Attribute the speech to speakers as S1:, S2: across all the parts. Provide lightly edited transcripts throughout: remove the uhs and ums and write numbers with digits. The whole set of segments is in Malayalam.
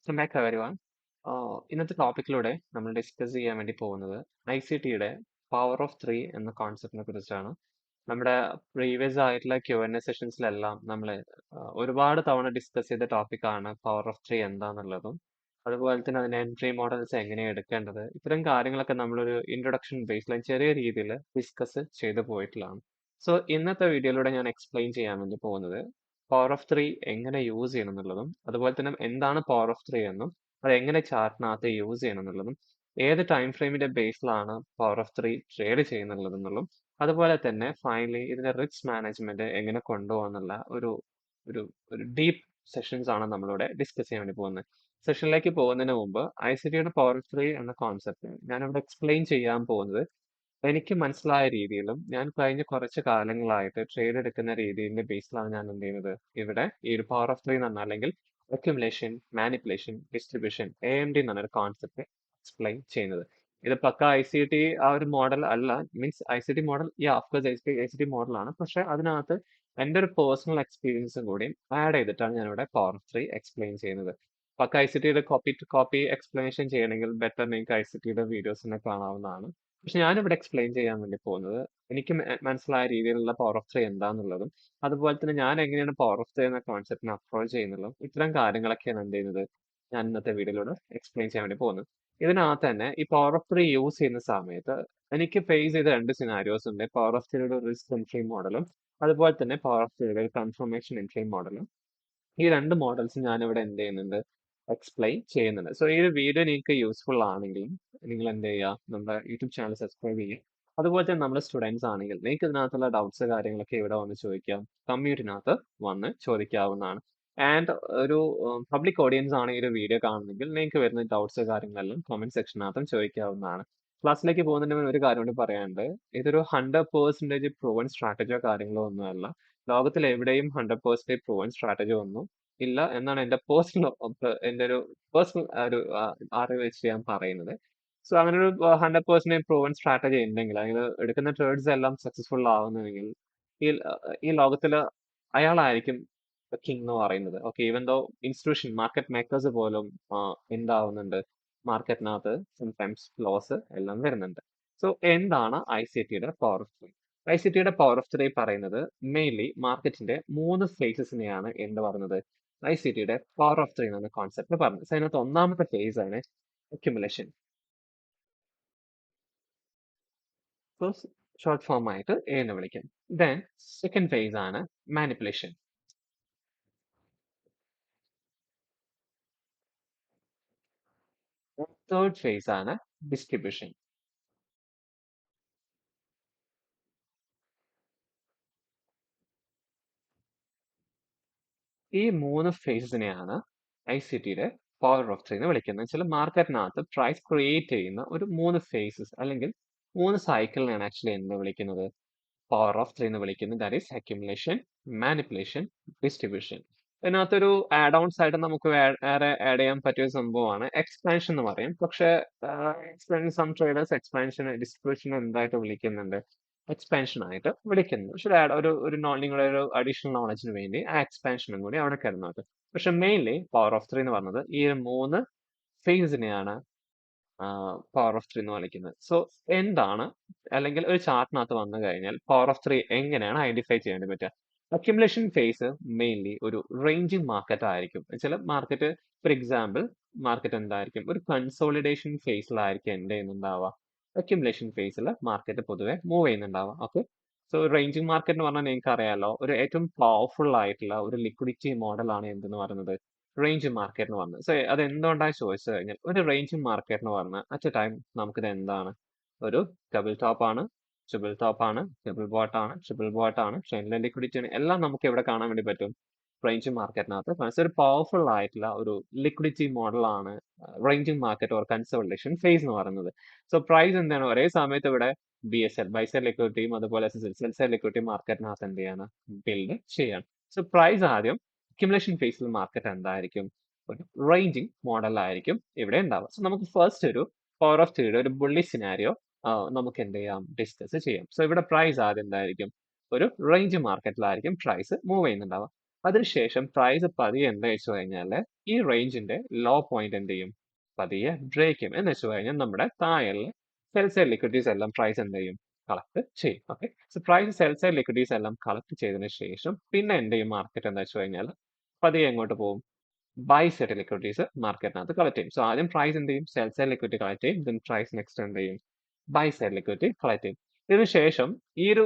S1: Welcome back everyone. ഇന്നത്തെ ടോപ്പിക്കിലൂടെ നമ്മൾ ഡിസ്കസ് ചെയ്യാൻ വേണ്ടി പോകുന്നത് ICTയുടെ പവർ ഓഫ് ത്രീ എന്ന കോൺസെപ്റ്റിനെ കുറിച്ചാണ്. നമ്മുടെ പ്രീവിയസ് ആയിട്ടുള്ള Q&A സെഷൻസിലെല്ലാം നമ്മൾ ഒരുപാട് തവണ ഡിസ്കസ് ചെയ്ത ടോപ്പിക്കാണ് പവർ ഓഫ് ത്രീ എന്താന്നുള്ളതും അതുപോലെ തന്നെ അതിന്റെ എൻട്രി മോഡൽസ് എങ്ങനെയാണ് എടുക്കേണ്ടത് ഇത്തരം കാര്യങ്ങളൊക്കെ നമ്മളൊരു ഇൻട്രൊഡക്ഷൻ ബേസിൽ ചെറിയ രീതിയിൽ ഡിസ്കസ് ചെയ്തു പോയിട്ടുള്ളതാണ്. സോ ഇന്നത്തെ വീഡിയോയിലൂടെ ഞാൻ എക്സ്പ്ലെയിൻ ചെയ്യാൻ വേണ്ടി പോകുന്നത് പവർ ഓഫ് ത്രീ എങ്ങനെ യൂസ് ചെയ്യണം എന്നുള്ളതും അതുപോലെ തന്നെ എന്താണ് പവർ ഓഫ് ത്രീ എന്നും അത് എങ്ങനെ ചാർട്ടിനകത്ത് യൂസ് ചെയ്യണം എന്നുള്ളതും ഏത് ടൈം ഫ്രെയിമിന്റെ ബേസിലാണ് പവർ ഓഫ് ത്രീ ട്രേഡ് ചെയ്യുന്നുള്ളതെന്നുള്ളതും അതുപോലെ തന്നെ ഫൈനലി ഇതിന്റെ റിസ്ക് മാനേജ്മെന്റ് എങ്ങനെ കൊണ്ടുപോകാന്നുള്ള ഒരു ഒരു ഒരു ഡീപ്പ് സെഷൻസ് ആണ് നമ്മളിവിടെ ഡിസ്കസ് ചെയ്യാൻ വേണ്ടി പോകുന്നത്. സെഷനിലേക്ക് പോകുന്നതിന് മുമ്പ് ICTയുടെ പവർ ഓഫ് ത്രീ എന്ന കോൺസെപ്റ്റ് ഞാനിവിടെ എക്സ്പ്ലെയിൻ ചെയ്യാൻ പോകുന്നത് എനിക്ക് മനസ്സിലായ രീതിയിലും ഞാൻ കഴിഞ്ഞ കുറച്ച് കാലങ്ങളായിട്ട് ട്രേഡ് എടുക്കുന്ന രീതിയുടെ ബേസിലാണ് ഞാൻ എന്ത് ചെയ്യുന്നത് ഇവിടെ ഈ ഒരു പവർ ഓഫ് ത്രീ എന്ന് പറഞ്ഞാൽ അല്ലെങ്കിൽ അക്യുമുലേഷൻ മാനിപ്പുലേഷൻ ഡിസ്ട്രിബ്യൂഷൻ AMD എന്ന് പറഞ്ഞൊരു കോൺസെപ്റ്റ് എക്സ്പ്ലെയിൻ ചെയ്യുന്നത്. ഇത് പക്ക ICT ആ ഒരു മോഡൽ അല്ല, means ICT model of course ICT മോഡലാണ്, പക്ഷെ അതിനകത്ത് എൻ്റെ ഒരു പേഴ്സണൽ എക്സ്പീരിയൻസും കൂടി ആഡ് ചെയ്തിട്ടാണ് ഞാനിവിടെ പവർ ഓഫ് ത്രീ എക്സ്പ്ലെയിൻ ചെയ്യുന്നത്. പക്ക ICTയുടെ കോപ്പി ടു കോപ്പി എക്സ്പ്ലനേഷൻ ചെയ്യണമെങ്കിൽ ബെറ്റർ നിങ്ങൾക്ക് ICTയുടെ വീഡിയോസിനെ കാണാവുന്നതാണ്. പക്ഷെ ഞാനിവിടെ എക്സ്പ്ലെയിൻ ചെയ്യാൻ വേണ്ടി പോകുന്നത് എനിക്ക് മനസ്സിലായ രീതിയിലുള്ള പവർ ഓഫ് ത്രീ എന്താന്നുള്ളതും അതുപോലെ തന്നെ ഞാൻ എങ്ങനെയാണ് പവർ ഓഫ് ത്രീ എന്ന കോൺസെപ്റ്റിനെ അപ്രോച്ച് ചെയ്യുന്നുള്ളതും ഇത്തരം കാര്യങ്ങളൊക്കെയാണ് എന്ത് ചെയ്യുന്നത് ഞാൻ ഇന്നത്തെ വീഡിയോയിലൂടെ എക്സ്പ്ലെയിൻ ചെയ്യാൻ വേണ്ടി പോകുന്നത്. ഇതിനകത്ത് തന്നെ ഈ പവർ ഓഫ് ത്രീ യൂസ് ചെയ്യുന്ന സമയത്ത് എനിക്ക് ഫേസ് ചെയ്ത രണ്ട് സിനാരിയോസ് ഉണ്ട്. പവർ ഓഫ് ത്രീയുടെ റിസ്ക് എൻട്രി മോഡലും അതുപോലെ തന്നെ പവർ ഓഫ് ത്രീയുടെ കൺഫർമേഷൻ എൻട്രി മോഡലും. ഈ രണ്ട് മോഡൽസ് ഞാനിവിടെ എന്ത് ചെയ്യുന്നുണ്ട് എക്സ്പ്ലെയിൻ ചെയ്യുന്നുണ്ട്. സോ ഈ ഒരു വീഡിയോ നിങ്ങൾക്ക് യൂസ്ഫുൾ ആണെങ്കിൽ നിങ്ങൾ എന്ത് ചെയ്യുക, നമ്മുടെ യൂട്യൂബ് ചാനൽ സബ്സ്ക്രൈബ് ചെയ്യുക. അതുപോലെ തന്നെ നമ്മുടെ സ്റ്റുഡൻസ് ആണെങ്കിൽ നിങ്ങൾക്ക് ഇതിനകത്തുള്ള ഡൗട്ട്സ് കാര്യങ്ങളൊക്കെ ഇവിടെ വന്ന് ചോദിക്കാം, കമ്മ്യൂണിറ്റിനകത്ത് വന്ന് ചോദിക്കാവുന്നതാണ്. ആൻഡ് ഒരു പബ്ലിക് ഓഡിയൻസ് ആണ് ഈ ഒരു വീഡിയോ കാണുന്നെങ്കിൽ നിങ്ങൾക്ക് വരുന്ന ഡൗട്ട്സ് കാര്യങ്ങളെല്ലാം കമന്റ് സെക്ഷനകത്തും ചോദിക്കാവുന്നതാണ്. ക്ലാസ്സിലേക്ക് പോകുന്നതിന് മുന്നേ ഒരു കാര്യം കൂടി പറയാനുണ്ട്. ഇതൊരു 100% പ്രൂവൻ സ്ട്രാറ്റജിയോ കാര്യങ്ങളോ ഒന്നുമല്ല. ലോകത്തിൽ എവിടെയും 100% പ്രൂവൻ സ്ട്രാറ്റജി ഒന്നും ഇല്ല എന്നാണ് എൻ്റെ എൻ്റെ ഒരു പേഴ്സണൽ ഒരു അറിവ് വെച്ച് ഞാൻ പറയുന്നത്. സോ അങ്ങനെ ഒരു 100% പ്രൂവൻ സ്ട്രാറ്റജി ഉണ്ടെങ്കിൽ അല്ലെങ്കിൽ എടുക്കുന്ന ട്രേഡ്സ് എല്ലാം സക്സസ്ഫുൾ ആവുന്നതെങ്കിൽ ഈ ഈ ലോകത്തിൽ അയാളായിരിക്കും കിങ് എന്ന് പറയുന്നത്. Okay, even though institution market makers പോലും എന്താവുന്നുണ്ട്, മാർക്കറ്റിനകത്ത് സംടൈംസ് ലോസ് എല്ലാം വരുന്നുണ്ട്. സോ എന്താണ് ICTയുടെ പവർ ഓഫ് ത്രീ? ICTയുടെ പവർ ഓഫ് ത്രീ പറയുന്നത് മെയിൻലി മാർക്കറ്റിന്റെ 3 ഫേസസിനെയാണ് എന്ത് പറയുന്നത് ICTയുടെ പവർ ഓഫ് ത്രീ എന്ന കോൺസെപ്റ്റ് പറഞ്ഞത്. സോ അതിനകത്ത് ഒന്നാമത്തെ ഫേസ് ആണ് അക്യുമുലേഷൻ. സോ ഷോർട്ട് ഫോം ആയിട്ട് A എന്ന് വിളിക്കും. ദെൻ സെക്കൻഡ് ഫേസ് ആണ് മാനിപ്പുലേഷൻ. തേർഡ് ഫേസ് ആണ് ഡിസ്ട്രിബ്യൂഷൻ. ഈ 3 ഫേസസിനെയാണ് ICTയുടെ പവർ ഓഫ് ത്രീ എന്ന് വിളിക്കുന്നത്. വെച്ചാൽ മാർക്കറ്റിനകത്ത് പ്രൈസ് ക്രിയേറ്റ് ചെയ്യുന്ന ഒരു 3 ഫേസസ് അല്ലെങ്കിൽ 3 സൈക്കിളിനെയാണ് ആക്ച്വലി എന്ത് വിളിക്കുന്നത് പവർ ഓഫ് ത്രീ എന്ന് വിളിക്കുന്നത്. That is accumulation, manipulation, distribution. ഇതിനകത്തൊരു ആഡ് ഓൺസ് ആയിട്ട് നമുക്ക് വേറെ ആഡ് ചെയ്യാൻ പറ്റിയ ഒരു സംഭവമാണ് എക്സ്പാൻഷൻ എന്ന് പറയും. പക്ഷേ സം ട്രേഡേഴ്സ് എക്സ്പാൻഷൻ ഡിസ്ട്രിബ്യൂഷൻ എന്തായിട്ട് വിളിക്കുന്നുണ്ട്, എക്സ്പാൻഷൻ ആയിട്ട് വിളിക്കുന്നു. പക്ഷെ നിങ്ങളുടെ ഒരു അഡീഷണൽ നോളജിന് വേണ്ടി ആ എക്സ്പാൻഷനും കൂടി അവിടെ കരുതുന്നത്. പക്ഷെ മെയിൻലി പവർ ഓഫ് ത്രീ എന്ന് പറഞ്ഞത് ഈ 3 ഫേസിനെയാണ് പവർ ഓഫ് ത്രീ എന്ന് വിളിക്കുന്നത്. സോ എന്താണ്, അല്ലെങ്കിൽ ഒരു ചാർട്ടിനകത്ത് വന്നു കഴിഞ്ഞാൽ പവർ ഓഫ് ത്രീ എങ്ങനെയാണ് ഐഡന്റിഫൈ ചെയ്യാൻ പറ്റുക? അക്യുമുലേഷൻ ഫേസ് മെയിൻലി ഒരു റേഞ്ചിങ് മാർക്കറ്റ് ആയിരിക്കും. ചില മാർക്കറ്റ്, ഫോർ എക്സാമ്പിൾ, മാർക്കറ്റ് എന്തായിരിക്കും, ഒരു കൺസോളിഡേഷൻ ഫേസിലായിരിക്കും എന്ത് ചെയ്യുന്നുണ്ടാവുക, അക്യുമുലേഷൻ ഫേസിൽ മാർക്കറ്റ് പൊതുവെ മൂവ് ചെയ്യുന്നുണ്ടാവുക. ഓക്കെ, സോ റേഞ്ചിങ് മാർക്കറ്റ് എന്ന് പറഞ്ഞാൽ നിങ്ങൾക്ക് അറിയാലോ, ഒരു ഏറ്റവും പവർഫുൾ ആയിട്ടുള്ള ഒരു ലിക്വിഡിറ്റി മോഡലാണ് എന്തെന്ന് പറയുന്നത് റേഞ്ച് മാർക്കറ്റ് എന്ന് പറഞ്ഞത്. സോ അത് എന്തുകൊണ്ടാണ് ചോദിച്ചു കഴിഞ്ഞാൽ, ഒരു റേഞ്ച് മാർക്കറ്റ് എന്ന് പറഞ്ഞാൽ അറ്റ് എ ടൈം നമുക്കിത് എന്താണ്, ഒരു ഡബിൾ ടോപ്പ് ആണ്, ട്രിപ്പിൾ ടോപ്പ് ആണ്, ഡബിൾ ബോട്ട് ആണ്, ട്രിപ്പിൾ ബോട്ട് ആണ്, ട്രെൻഡ് ലിക്വിഡിറ്റി ആണ്, എല്ലാം നമുക്ക് ഇവിടെ കാണാൻ വേണ്ടി പറ്റും റേഞ്ച് മാർക്കറ്റിനകത്ത്. ഒരു പവർഫുൾ ആയിട്ടുള്ള ഒരു ലിക്വിഡിറ്റി മോഡലാണ് ranging market or consolidation phase എന്ന് പറയുന്നത്. സോ പ്രൈസ് എന്താണ്, ഒരേ സമയത്ത് ഇവിടെ BSL ബൈസെൽ ലിക്വിഡിറ്റിയും അതുപോലെ സെൽസെൽ ലിക്വിഡിറ്റി മാർക്കറ്റിനകത്ത് എന്ത് ചെയ്യാണ്, ബിൽഡ് ചെയ്യാണ്. സോ പ്രൈസ് ആദ്യം അക്യുമുലേഷൻ ഫേസിൽ മാർക്കറ്റ് എന്തായിരിക്കും, ഒരു റേഞ്ചിങ് മോഡലായിരിക്കും ഇവിടെ ഉണ്ടാവുക. സോ നമുക്ക് ഫസ്റ്റ് ഒരു പവർ ഓഫ് ത്രീയുടെ ഒരു ബുള്ളി സിനാരിയോ നമുക്ക് എന്ത് ചെയ്യാം, ഡിസ്കസ് ചെയ്യാം. സോ ഇവിടെ പ്രൈസ് ആദ്യം എന്തായിരിക്കും, ഒരു റേഞ്ച് മാർക്കറ്റിലായിരിക്കും പ്രൈസ് മൂവ് ചെയ്യുന്നുണ്ടാവുക. അതിനുശേഷം പ്രൈസ് പതിയെ എന്താ വെച്ച് കഴിഞ്ഞാൽ ഈ റേഞ്ചിന്റെ ലോ പോയിന്റ് എന്ത് ചെയ്യും, പതിയെ ബ്രേക്ക് ചെയ്യും. എന്ന് വെച്ച് കഴിഞ്ഞാൽ നമ്മുടെ താഴെയുള്ള സെൽ സൈഡ് ലിക്വിഡിറ്റീസ് എല്ലാം പ്രൈസ് എന്ത് ചെയ്യും, കളക്ട് ചെയ്യും. Okay, so price sell side liquidities എല്ലാം കളക്ട് ചെയ്തതിന് ശേഷം പിന്നെ എന്ത് ചെയ്യും മാർക്കറ്റ് എന്താ വെച്ച് കഴിഞ്ഞാൽ പതിയെ എങ്ങോട്ട് പോകും, ബൈ സൈഡ് ലിക്വിഡിറ്റീസ് മാർക്കറ്റിനകത്ത് കളക്ട് ചെയ്യും. സോ ആദ്യം പ്രൈസ് എന്ത് ചെയ്യും, സെൽ സൈഡ് ലിക്വിഡിറ്റി കളക്ട് ചെയ്യും, ദെൻ പ്രൈസ് നെക്സ്റ്റ് എന്ത് ചെയ്യും, ബൈ സൈഡ് ലിക്വിഡിറ്റി കളക്ട് ചെയ്യും. ഇതിനുശേഷം ഈ ഒരു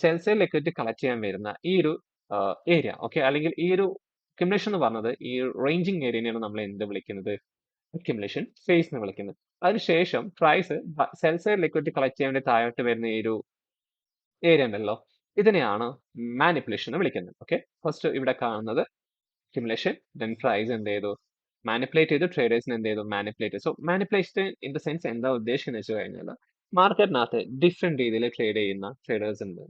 S1: സെൽ സൈഡ് ലിക്വിഡിറ്റി കളക്ട് ചെയ്യാൻ വരുന്ന ഈ ഒരു ഏരിയ, ഓക്കെ, അല്ലെങ്കിൽ ഈ ഒരു അക്യുമുലേഷൻ എന്ന് പറഞ്ഞത് ഈ റേഞ്ചിങ് ഏരിയനെയാണ് നമ്മൾ എന്ത് വിളിക്കുന്നത്, അക്യുമുലേഷൻ ഫേസ് എന്ന് വിളിക്കുന്നത്. അതിനുശേഷം price sell side liquidity collect ചെയ്യാൻ വേണ്ടി താഴോട്ട് വരുന്ന ഈ ഒരു ഏരിയ ഉണ്ടല്ലോ, ഇതിനെയാണ് മാനിപ്പുലേഷൻ എന്ന് വിളിക്കുന്നത്. ഓക്കെ, ഫസ്റ്റ് ഇവിടെ കാണുന്നത് accumulation, then price എന്ത് ചെയ്തു, മാനിപ്പുലേറ്റ് ചെയ്തു, ട്രേഡേഴ്സിന് എന്ത് ചെയ്തു, മാനിപ്പുലേറ്റ് ചെയ്തു. So manipulation in the sense എന്താ ഉദ്ദേശിക്കുന്നത് വെച്ച് കഴിഞ്ഞാൽ മാർക്കറ്റിനകത്ത് ഡിഫറെന്റ് രീതിയിൽ ട്രേഡ് ചെയ്യുന്ന ട്രേഡേഴ്സ് ഉണ്ട്.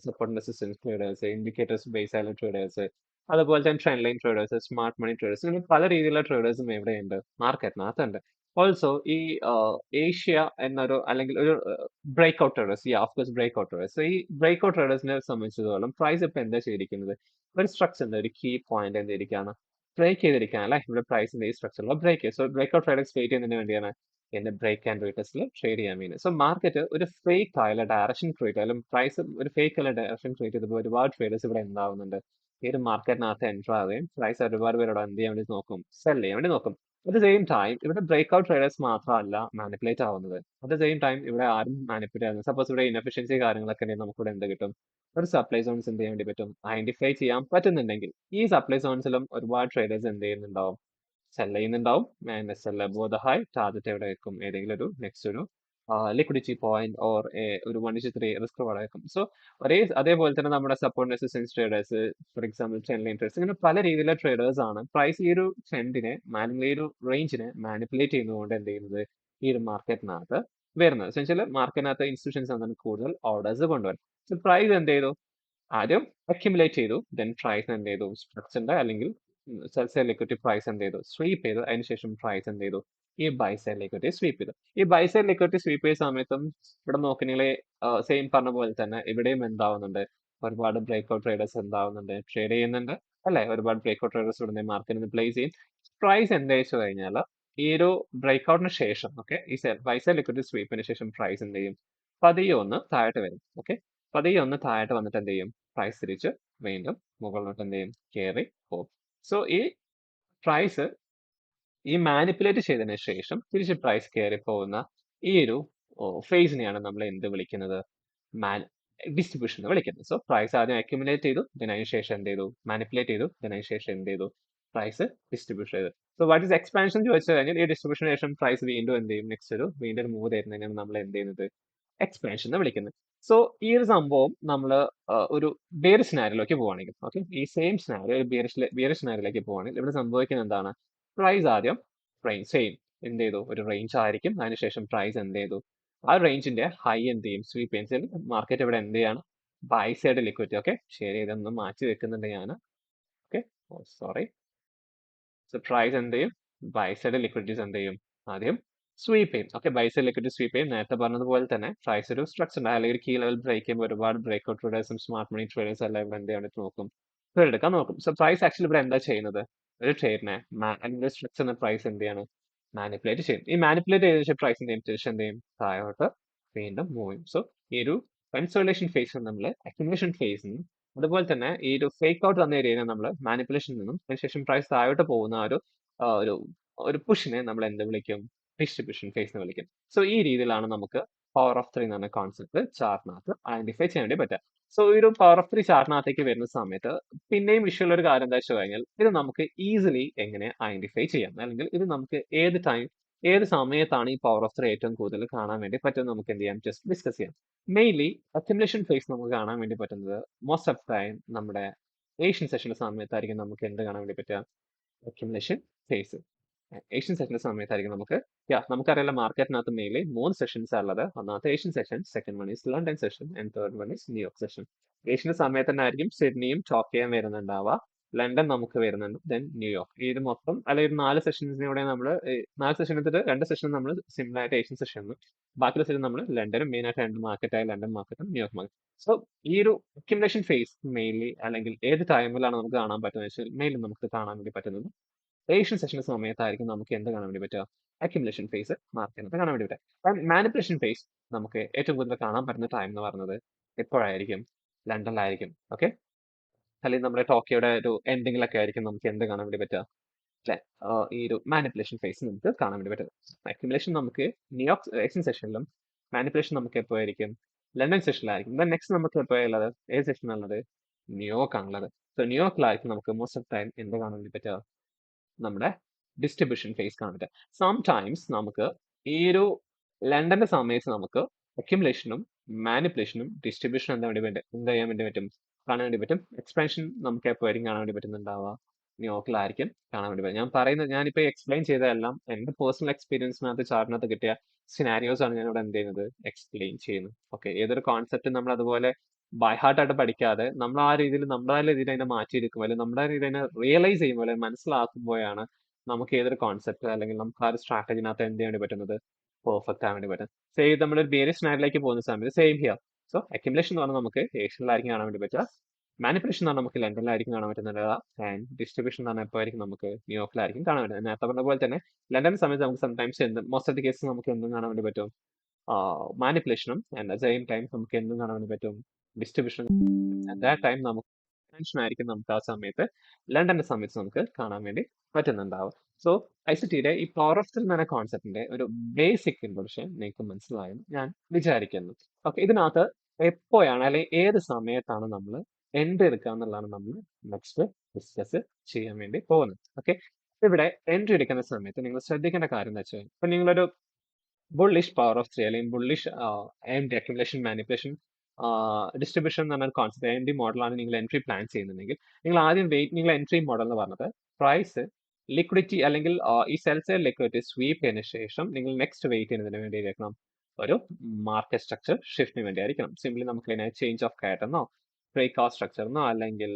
S1: Support resistance traders, indicators base ആയിട്ടുള്ള ട്രേഡേഴ്സ്, അതുപോലെ തന്നെ trend line traders, smart money traders, ഇങ്ങനെ പല രീതിയിലുള്ള ട്രേഡേഴ്സും എവിടെയുണ്ട്, മാർക്കറ്റിനകത്തുണ്ട്. ഓൾസോ ഈ ഏഷ്യ എന്നൊരു അല്ലെങ്കിൽ ഒരു ബ്രേക്ക് ഔട്ട് ട്രേഡേഴ്സ്, ഈ ഓഫ്കോഴ്സ് ബ്രേക്ക് ഔട്ട് ട്രേഡേഴ്സ്. ഈ ബ്രേക്ക് ഔട്ട് ട്രേഡേഴ്സിനെ സംബന്ധിച്ചിടത്തോളം പ്രൈസ് ഇപ്പൊ എന്താ ചെയ്തിരിക്കുന്നത്, ഒരു സ്ട്രക്ചറിന്റെ ഒരു കീ പോയിന്റ് എന്തിരിക്കുകയാണ്, ബ്രേക്ക് ചെയ്തിരിക്കുകയാണ് അല്ലെ. ഇവിടെ പ്രൈസിന്റെ ഈ സ്ട്രക്ചറിൽ ബ്രേക്ക് ചെയ്യും. So break out traders wait ചെയ്യുന്നതിന് വേണ്ടിയാണ് എന്റെ ബ്രേക്ക് ആൻഡ് റീറ്റസ്റ്റിൽ ട്രേഡ് ചെയ്യാൻ വേണ്ടി. സോ മാർക്കറ്റ് ഒരു ഫേക്ക് ആയുള്ള ഡയറക്ഷൻ ക്രിയേറ്റ് ആയാലും പ്രൈസ് ഒരു ഫേക്ക് ആയുള്ള ഡയറക്ഷൻ ക്രിയേറ്റ് ചെയ്തപ്പോൾ ഒരുപാട് ട്രേഡേഴ്സ് ഇവിടെ എന്താവുന്നുണ്ട്, ഈ ഒരു മാർക്കറ്റിനകത്ത് എൻ്റർ ആവുകയും പ്രൈസ് ഒരുപാട് പേരോട് എന്ത് ചെയ്യാൻ വേണ്ടി നോക്കും, സെൽ ചെയ്യാൻ വേണ്ടി നോക്കും. അറ്റ് ദ സെയിം ടൈം ഇവിടെ ബ്രേക്ക് ഔട്ട് ട്രേഡേഴ്സ് മാത്രമല്ല മാനിപ്പുലേറ്റ് ആവുന്നത്. അറ്റ് ദ സെയിം ടൈം ഇവിടെ ആരും മാനിപ്പുലേറ്റ് ആവുന്നത്, സപ്പോസ് ഇവിടെ ഇൻഎഫിഷ്യൻസി കാര്യങ്ങളൊക്കെ ഉണ്ടെങ്കിൽ നമുക്കിവിടെ എന്ത് കിട്ടും, ഒരു സപ്ലൈ സോൺസ് എന്ത് ചെയ്യാൻ വേണ്ടി പറ്റും, ഐഡന്റിഫൈ ചെയ്യാൻ പറ്റുന്നുണ്ടെങ്കിൽ ഈ സപ്ലൈ സോൺസിലും ഒരുപാട് ട്രേഡേഴ്സ് എന്ത് ചെയ്യുന്നുണ്ടാവും, സെൽ ചെയ്യുന്നുണ്ടാവും. Cell above the high, target എവിടെ വെക്കും, ഏതെങ്കിലും ഒരു നെക്സ്റ്റ് ഒരു ലിക്വിഡിറ്റി പോയിന്റ് ഓർ ഒരു 1:3 റിസ്ക് അവിടെ വെക്കും. സോ അതേപോലെ തന്നെ നമ്മുടെ support resistance traders, for example trend line traders, ഇങ്ങനെ പല രീതിയിലുള്ള ട്രേഡേഴ്സ് ആണ് പ്രൈസ് ഈ ഒരു ട്രെൻഡിനെ ഈ ഒരു റേഞ്ചിനെ മാനിപ്പുലേറ്റ് ചെയ്യുന്നതുകൊണ്ട് എന്ത് ചെയ്യുന്നത്, ഈ ഒരു മാർക്കറ്റിനകത്ത് വരുന്നത്. എന്നുവെച്ചാൽ മാർക്കറ്റിനകത്ത് ഇൻസ്റ്റിറ്റ്യൂഷൻസ് ആണ് കൂടുതൽ ഓർഡേഴ്സ് കൊണ്ടുവരും. സോ പ്രൈസ് എന്ത് ചെയ്തു, ആദ്യം അക്യുമുലേറ്റ് ചെയ്തു, ദെൻ പ്രൈസ് എന്ത് ചെയ്തു, സ്ട്രക്ചറിന്റെ അല്ലെങ്കിൽ സെൽ സൈഡ് ലിക്വിഡിറ്റി പ്രൈസ് എന്ത് ചെയ്തു, സ്വീപ്പ് ചെയ്തു. അതിനുശേഷം പ്രൈസ് എന്ത് ചെയ്തു, ഈ ബൈ സൈഡ് ലിക്വിഡിറ്റി സ്വീപ്പ് ചെയ്തു. ഈ ബൈ സൈഡ് ലിക്വിഡിറ്റി സ്വീപ്പ് ചെയ്ത സമയത്തും ഇവിടെ നോക്കണെങ്കിൽ സെയിം പറഞ്ഞ പോലെ തന്നെ ഇവിടെയും എന്താവുന്നുണ്ട്, ഒരുപാട് ബ്രേക്ക് ഔട്ട് ട്രേഡേഴ്സ് എന്താവുന്നുണ്ട്, ട്രേഡ് ചെയ്യുന്നുണ്ട് അല്ലെ. ഒരുപാട് ബ്രേക്ക് ഔട്ട് ട്രേഡേഴ്സ് ഇവിടെ മാർക്കറ്റിൽ പ്ലേസ് ചെയ്യും. പ്രൈസ് എന്താ വെച്ച് കഴിഞ്ഞാൽ ഈ ഒരു ബ്രേക്ക് ഔട്ടിന് ശേഷം, ഓക്കെ, ഈ ബൈ സൈഡ് ലിക്വിഡിറ്റി സ്വീപ്പിന് ശേഷം പ്രൈസ് എന്ത് ചെയ്യും, പതിയെ ഒന്ന് താഴോട്ട് വരും. ഓക്കെ, പതിയെ ഒന്ന് താഴോട്ട് വന്നിട്ട് എന്ത് ചെയ്യും, പ്രൈസ് തിരിച്ച് വീണ്ടും മുകളിലോട്ട് എന്ത് ചെയ്യും, കയറി പോകും. സോ ഈ പ്രൈസ് ഈ മാനിപ്പുലേറ്റ് ചെയ്തതിന് ശേഷം തിരിച്ച് പ്രൈസ് കയറി പോകുന്ന ഈ ഒരു ഫേസിനെയാണ് നമ്മൾ എന്ത് വിളിക്കുന്നത്, മാൻ ഡിസ്ട്രിബ്യൂഷൻ എന്ന് വിളിക്കുന്നത്. സോ പ്രൈസ് ആദ്യം അക്യുമുലേറ്റ് ചെയ്തു, അതിന് ശേഷം എന്ത് ചെയ്തു, മാനിപ്പുലേറ്റ് ചെയ്തു, അതിന് ശേഷം എന്ത് ചെയ്തു, പ്രൈസ് ഡിസ്ട്രിബ്യൂഷൻ ചെയ്തു. സോ വാട്ട് ഈസ് എക്സ്പാൻഷൻ ചോദിച്ചു കഴിഞ്ഞാൽ ഈ ഡിസ്ട്രിബ്യൂഷന് ശേഷം പ്രൈസ് വീണ്ടും എന്ത് ചെയ്യും, നെക്സ്റ്റ് ഒരു വീണ്ടും മൂവ് തരുന്നതിനാണ് നമ്മൾ എന്ത് ചെയ്യുന്നത്, എക്സ്പാൻഷൻ എന്ന് വിളിക്കുന്നത്. സോ ഈ ഒരു സംഭവം നമ്മൾ ഒരു ബിയർ സിനാരിയിലേക്ക് പോവുകയാണെങ്കിൽ, ഓക്കെ, ഈ സെയിം സിനാരിയോ ബിയർ സിനാരിയിലേക്ക് പോവുകയാണെങ്കിൽ ഇവിടെ സംഭവിക്കുന്നത് എന്താണ്, പ്രൈസ് ആദ്യം സെയിം എന്ത് ചെയ്തു, ഒരു റേഞ്ച് ആയിരിക്കും. അതിനുശേഷം പ്രൈസ് എന്ത് ചെയ്തു, ആ റേഞ്ചിന്റെ ഹൈ എന്ത് ചെയ്യും, സ്വീപ്പ് ചെയ്യും. മാർക്കറ്റ് ഇവിടെ എന്ത് ചെയ്യാണ്, ബൈ സൈഡ് ലിക്വിഡിറ്റി, ഓക്കെ, ശരി, ഇതൊന്ന് മാറ്റി വെക്കുന്നുണ്ട് ഞാൻ. Okay, sorry. സോ പ്രൈസ് എന്ത് ചെയ്യും, ബൈ സൈഡ് ലിക്വിഡിറ്റീസ് എന്ത് ചെയ്യും, ആദ്യം സ്വീപ്പ് ചെയ്യും. Okay, buy side liquidity sweep ചെയ്യും. നേരത്തെ പറഞ്ഞതുപോലെ തന്നെ പ്രൈസ് ഒരു സ്ട്രക്ചർ ഉണ്ട്, അല്ലെങ്കിൽ ഒരു കീ ലെവൽ ബ്രേക്ക് ചെയ്യുമ്പോൾ ഒരുപാട് ബ്രേക്ക് ഔട്ട് ട്രേഡേഴ്സും സ്മാർട്ട് മണി ട്രേഡേഴ്സ് എല്ലാം ഇവിടെ എന്ത് ചെയ്യാൻ നോക്കും, ട്രേഡ് എടുക്കാൻ നോക്കും. സോ പ്രൈസ് ആക്ച്വലി ഇവിടെ എന്താ ചെയ്യുന്നത്, ഒരു ട്രേഡിനെ അല്ലെങ്കിൽ സ്ട്രക്ചറിന്റെ പ്രൈസ് എന്ത് ചെയ്യാണ്, മാനിപ്പുലേറ്റ് ചെയ്യും. ഈ മാനിപ്പുലേറ്റ് ചെയ്ത ശേഷം പ്രൈസ് എന്ത് ചെയ്യും, തിരിച്ച് എന്ത് ചെയ്യും, താഴോട്ട് വീണ്ടും മൂവ് ചെയ്യും. സോ ഈ ഒരു കൺസോളേഷൻ ഫേസ് നമ്മൾ അക്യുമുലേഷൻ ഫേസ്, അതുപോലെ തന്നെ ഈ ഒരു ഫേക്ക് ഔട്ട് തന്ന ഏരിയനെ നമ്മൾ മാനിപ്പുലേഷനിൽ നിന്നും അതിനുശേഷം പ്രൈസ് താഴോട്ട് പോകുന്ന ഒരു ഒരു ഒരു പുഷിനെ നമ്മൾ എന്ത് വിളിക്കും, ഡിസ്ട്രിബ്യൂഷൻ ഫേസ് എന്ന് വിളിക്കും. സോ ഈ രീതിയിലാണ് നമുക്ക് പവർ ഓഫ് 3 എന്ന് പറഞ്ഞ കോൺസെപ്റ്റ് ചാർട്ടിനകത്ത് ഐഡന്റിഫൈ ചെയ്യാൻ വേണ്ടി പറ്റുക. സോ ഈ ഒരു പവർ ഓഫ് 3 ചാർട്ടിനകത്തേക്ക് വരുന്ന സമയത്ത് പിന്നെയും വിഷയമുള്ള ഒരു കാര്യം എന്താ വെച്ച് കഴിഞ്ഞാൽ ഇത് നമുക്ക് ഈസിലി എങ്ങനെ ഐഡന്റിഫൈ ചെയ്യാം, അല്ലെങ്കിൽ ഇത് നമുക്ക് ഏത് സമയത്താണ് ഈ പവർ ഓഫ് 3 ഏറ്റവും കൂടുതൽ കാണാൻ വേണ്ടി പറ്റുന്നത് നമുക്ക് എന്ത് ചെയ്യാം, ജസ്റ്റ് ഡിസ്കസ് ചെയ്യാം. മെയിൻലി അക്യുമുലേഷൻ ഫേസ് നമുക്ക് കാണാൻ വേണ്ടി പറ്റുന്നത് മോസ്റ്റ് ഓഫ് ടൈം നമ്മുടെ ഏഷ്യൻ സെഷന്റെ സമയത്തായിരിക്കും നമുക്ക് എന്ത് കാണാൻ വേണ്ടി പറ്റുക, അക്യുമുലേഷൻ ഫേസ്. ഏഷ്യൻ സെഷന്റെ സമയത്തായിരിക്കും നമുക്കറിയാലോ മാർക്കറ്റിനകത്ത് മെയിൻലി 3 സെഷൻസ് ഉള്ളത്. ഒന്നാമത്തെ Asian session, second one is London session, and third one is New York session. ഏഷ്യന്റെ സമയത്ത് തന്നെ ആയിരിക്കും സിഡ്നിയും ടോക്കിയോയും വരുന്നുണ്ടാവുക. ലണ്ടൻ നമുക്ക് വരുന്നുണ്ട്, ദെൻ ന്യൂയോർക്ക്. ഇത് മൊത്തം അല്ലെങ്കിൽ ഒരു 4 സെഷൻസിലൂടെ നമ്മൾ 4 സെഷൻ എടുത്തിട്ട് 2 സെഷൻ നമ്മൾ സിമ്പിൾ ആയിട്ട് ഏഷ്യൻ സെഷൻ, ബാക്കിയുള്ള സെഷൻ നമ്മൾ ലണ്ടനും മെയിൻ ആയിട്ട് 2 മാർക്കറ്റായ ലണ്ടൻ മാർക്കറ്റും ന്യൂയോർക്ക് മാർക്കറ്റ്. സോ ഈ ഒരു അക്യുമുലേഷൻ ഫേസ് മെയിൻലി അല്ലെങ്കിൽ ഏത് ടൈമിലാണ് നമുക്ക് കാണാൻ പറ്റുന്നത് വെച്ചാൽ മെയിൻലി നമുക്ക് കാണാൻ വേണ്ടി പറ്റുന്നത് ഏഷ്യൻ സെഷൻ സമയത്തായിരിക്കും നമുക്ക് എന്ത് കാണാൻ വേണ്ടി പറ്റുക, അക്യുമുലേഷൻ ഫേസ് മാർക്കറ്റിനകത്ത് കാണാൻ വേണ്ടി പറ്റുക. മാനിപ്പുലേഷൻ ഫേസ് നമുക്ക് ഏറ്റവും കൂടുതൽ കാണാൻ പറ്റുന്ന ടൈം എന്ന് പറയുന്നത് എപ്പോഴായിരിക്കും, ലണ്ടനിലായിരിക്കും. ഓക്കെ, അല്ലെങ്കിൽ നമ്മുടെ ടോക്കിയോയുടെ ഒരു എൻഡിങ്ങിലൊക്കെ ആയിരിക്കും നമുക്ക് എന്ത് കാണാൻ വേണ്ടി പറ്റുക, അല്ലെ, ഈ ഒരു മാനിപ്പുലേഷൻ ഫേസ് നമുക്ക് കാണാൻ വേണ്ടി പറ്റും. അക്യുമുലേഷൻ നമുക്ക് ന്യൂയോർക്ക് ഏഷ്യൻ സെഷനിലും, മാനിപ്പുലേഷൻ നമുക്ക് എപ്പോഴായിരിക്കും, ലണ്ടൻ സെഷനിലായിരിക്കും. ദെൻ നെക്സ്റ്റ് നമുക്ക് എപ്പോഴുള്ളത് ഏത് സെഷനാണുള്ളത്, ന്യൂയോർക്ക് ആണുള്ളത്. സോ ന്യൂയോർക്കിലായിരിക്കും നമുക്ക് മോസ്റ്റ് ഓഫ് ടൈം എന്ത് കാണാൻ വേണ്ടി പറ്റുക, നമ്മുടെ ഡിസ്ട്രിബ്യൂഷൻ ഫേസ് കാണാൻ പറ്റുക. സംടൈംസ് നമുക്ക് ഈ ഒരു ലണ്ടന്റെ സമയത്ത് നമുക്ക് അക്യുമുലേഷനും മാനിപ്പുലേഷനും ഡിസ്ട്രിബ്യൂഷനും എന്ത് ചെയ്യാൻ വേണ്ടി പറ്റും, കാണാൻ വേണ്ടി പറ്റും. എക്സ്പാൻഷൻ നമുക്ക് എപ്പോഴായിരിക്കും കാണാൻ വേണ്ടി പറ്റുന്നുണ്ടാവുക, ന്യൂയോർക്കിലായിരിക്കും കാണാൻ വേണ്ടി പറ്റും. ഞാനിപ്പോൾ എക്സ്പ്ലെയിൻ ചെയ്തതെല്ലാം എൻ്റെ പേഴ്സണൽ എക്സ്പീരിയൻസിനകത്ത് ചാർട്ടിനകത്ത് കിട്ടിയ സിനാരിയോസ് ആണ് ഞാൻ ഇവിടെ എന്ത് ചെയ്യുന്നത്, എക്സ്പ്ലെയിൻ ചെയ്യുന്നത്. ഓക്കെ, ഏതൊരു കോൺസെപ്റ്റ് നമ്മൾ അതുപോലെ ബൈ ഹാർട്ട് ആയിട്ട് പഠിക്കാതെ നമ്മൾ ആ രീതിയിൽ നമ്മുടെ രീതിയിൽ അതിനെ മാറ്റിയെടുക്കും, അല്ലെങ്കിൽ നമ്മുടെ രീതിയിൽ അതിനെ റിയലൈസ് ചെയ്യുമ്പോൾ അല്ലെങ്കിൽ മനസ്സിലാക്കുമ്പോഴാണ് നമുക്ക് ഏതൊരു കോൺസെപ്റ്റ് അല്ലെങ്കിൽ നമുക്ക് ആ ഒരു സ്ട്രാറ്റജിനകത്ത് എന്ത് ചെയ്യാൻ വേണ്ടി പറ്റുന്നത്, പെർഫെക്റ്റ് ആവാൻ വേണ്ടി പറ്റും. സെയിം നമ്മൾ ഒരു വേരിയസ് സ്നാരിലേക്ക് പോകുന്ന സമയത്ത് സെയിം ഹിയർ. സോ അക്യുമുലേഷൻ എന്ന് പറഞ്ഞാൽ നമുക്ക് ഏഷ്യനിലായിരിക്കും കാണാൻ വേണ്ടി പറ്റുക, മാനിപ്പുലേഷൻ എന്ന് പറഞ്ഞാൽ നമുക്ക് ലണ്ടനിലായിരിക്കും കാണാൻ പറ്റുന്നത്, ആൻഡ് ഡിസ്ട്രിബ്യൂഷൻ എന്ന് പറഞ്ഞാൽ എപ്പോഴായിരിക്കും നമുക്ക് ന്യൂയോർക്കിലായിരിക്കും കാണാൻ പറ്റുന്നത്. നേരത്തെ പറഞ്ഞ പോലെ തന്നെ ലണ്ടൻ സമയത്ത് നമുക്ക് sometimes most of the cases നമുക്ക് എന്തും കാണാൻ വേണ്ടി പറ്റും, മാനിപ്പുലേഷനും, ആൻഡ് അറ്റ് സെയിം ടൈം നമുക്ക് എന്തും കാണാൻ വേണ്ടി പറ്റും, ഡിസ്ട്രിബ്യൂഷൻ. അറ്റ് ദാറ്റ് ടൈം നമുക്ക് ടെൻഷൻ ആയിരിക്കും നമുക്ക് ആ സമയത്ത് ലണ്ടന്റെ സമയത്ത് നമുക്ക് കാണാൻ വേണ്ടി പറ്റുന്നുണ്ടാവും. സോ ഐസിടിയുടെ ഈ പവർ ഓഫ് ത്രീ എന്ന കോൺസെപ്റ്റിന്റെ ഒരു ബേസിക് ഇൻട്രൊഡക്ഷൻ നിങ്ങൾക്ക് മനസ്സിലായെന്ന് ഞാൻ വിചാരിക്കുന്നു. ഓക്കെ, ഇതിനകത്ത് എപ്പോഴാണ് അല്ലെങ്കിൽ ഏത് സമയത്താണ് നമ്മൾ എൻട്രി എടുക്കുക എന്നുള്ളതാണ് നമ്മൾ നെക്സ്റ്റ് ഡിസ്കസ് ചെയ്യാൻ വേണ്ടി പോകുന്നത്. ഓക്കെ, ഇവിടെ എൻട്രി എടുക്കുന്ന സമയത്ത് നിങ്ങൾ ശ്രദ്ധിക്കേണ്ട കാര്യം എന്ന് വെച്ചാൽ, ഇപ്പൊ നിങ്ങളൊരു ബുള്ളിഷ് പവർ ഓഫ് ത്രീ അല്ലെങ്കിൽ bullish AMD accumulation manipulation distribution എന്ന് പറഞ്ഞ കോൺസെപ്റ്റ് AMD മോഡലാണ് നിങ്ങൾ എൻട്രി പ്ലാൻ ചെയ്യുന്നുണ്ടെങ്കിൽ, നിങ്ങൾ ആദ്യം നിങ്ങൾ എൻട്രി മോഡൽ എന്ന് പറഞ്ഞത് പ്രൈസ് ലിക്വിഡിറ്റി അല്ലെങ്കിൽ ഈ സെൽസ് ലിക്വിഡിറ്റി സ്വീപ്പ് ചെയ്തതിനു ശേഷം നിങ്ങൾ നെക്സ്റ്റ് വെയിറ്റ് ചെയ്യുന്നതിന് വേണ്ടി ആയിരിക്കണം ഒരു മാർക്കറ്റ് സ്ട്രക്ചർ ഷിഫ്റ്റിന് വേണ്ടി ആയിരിക്കണം. സിംപ്ലി നമുക്ക് ഇതിനെ ചേഞ്ച് ഓഫ് കാറ്റ് എന്നോ ബ്രേക്ക് ഓഫ് സ്ട്രക്ചർ എന്നോ അല്ലെങ്കിൽ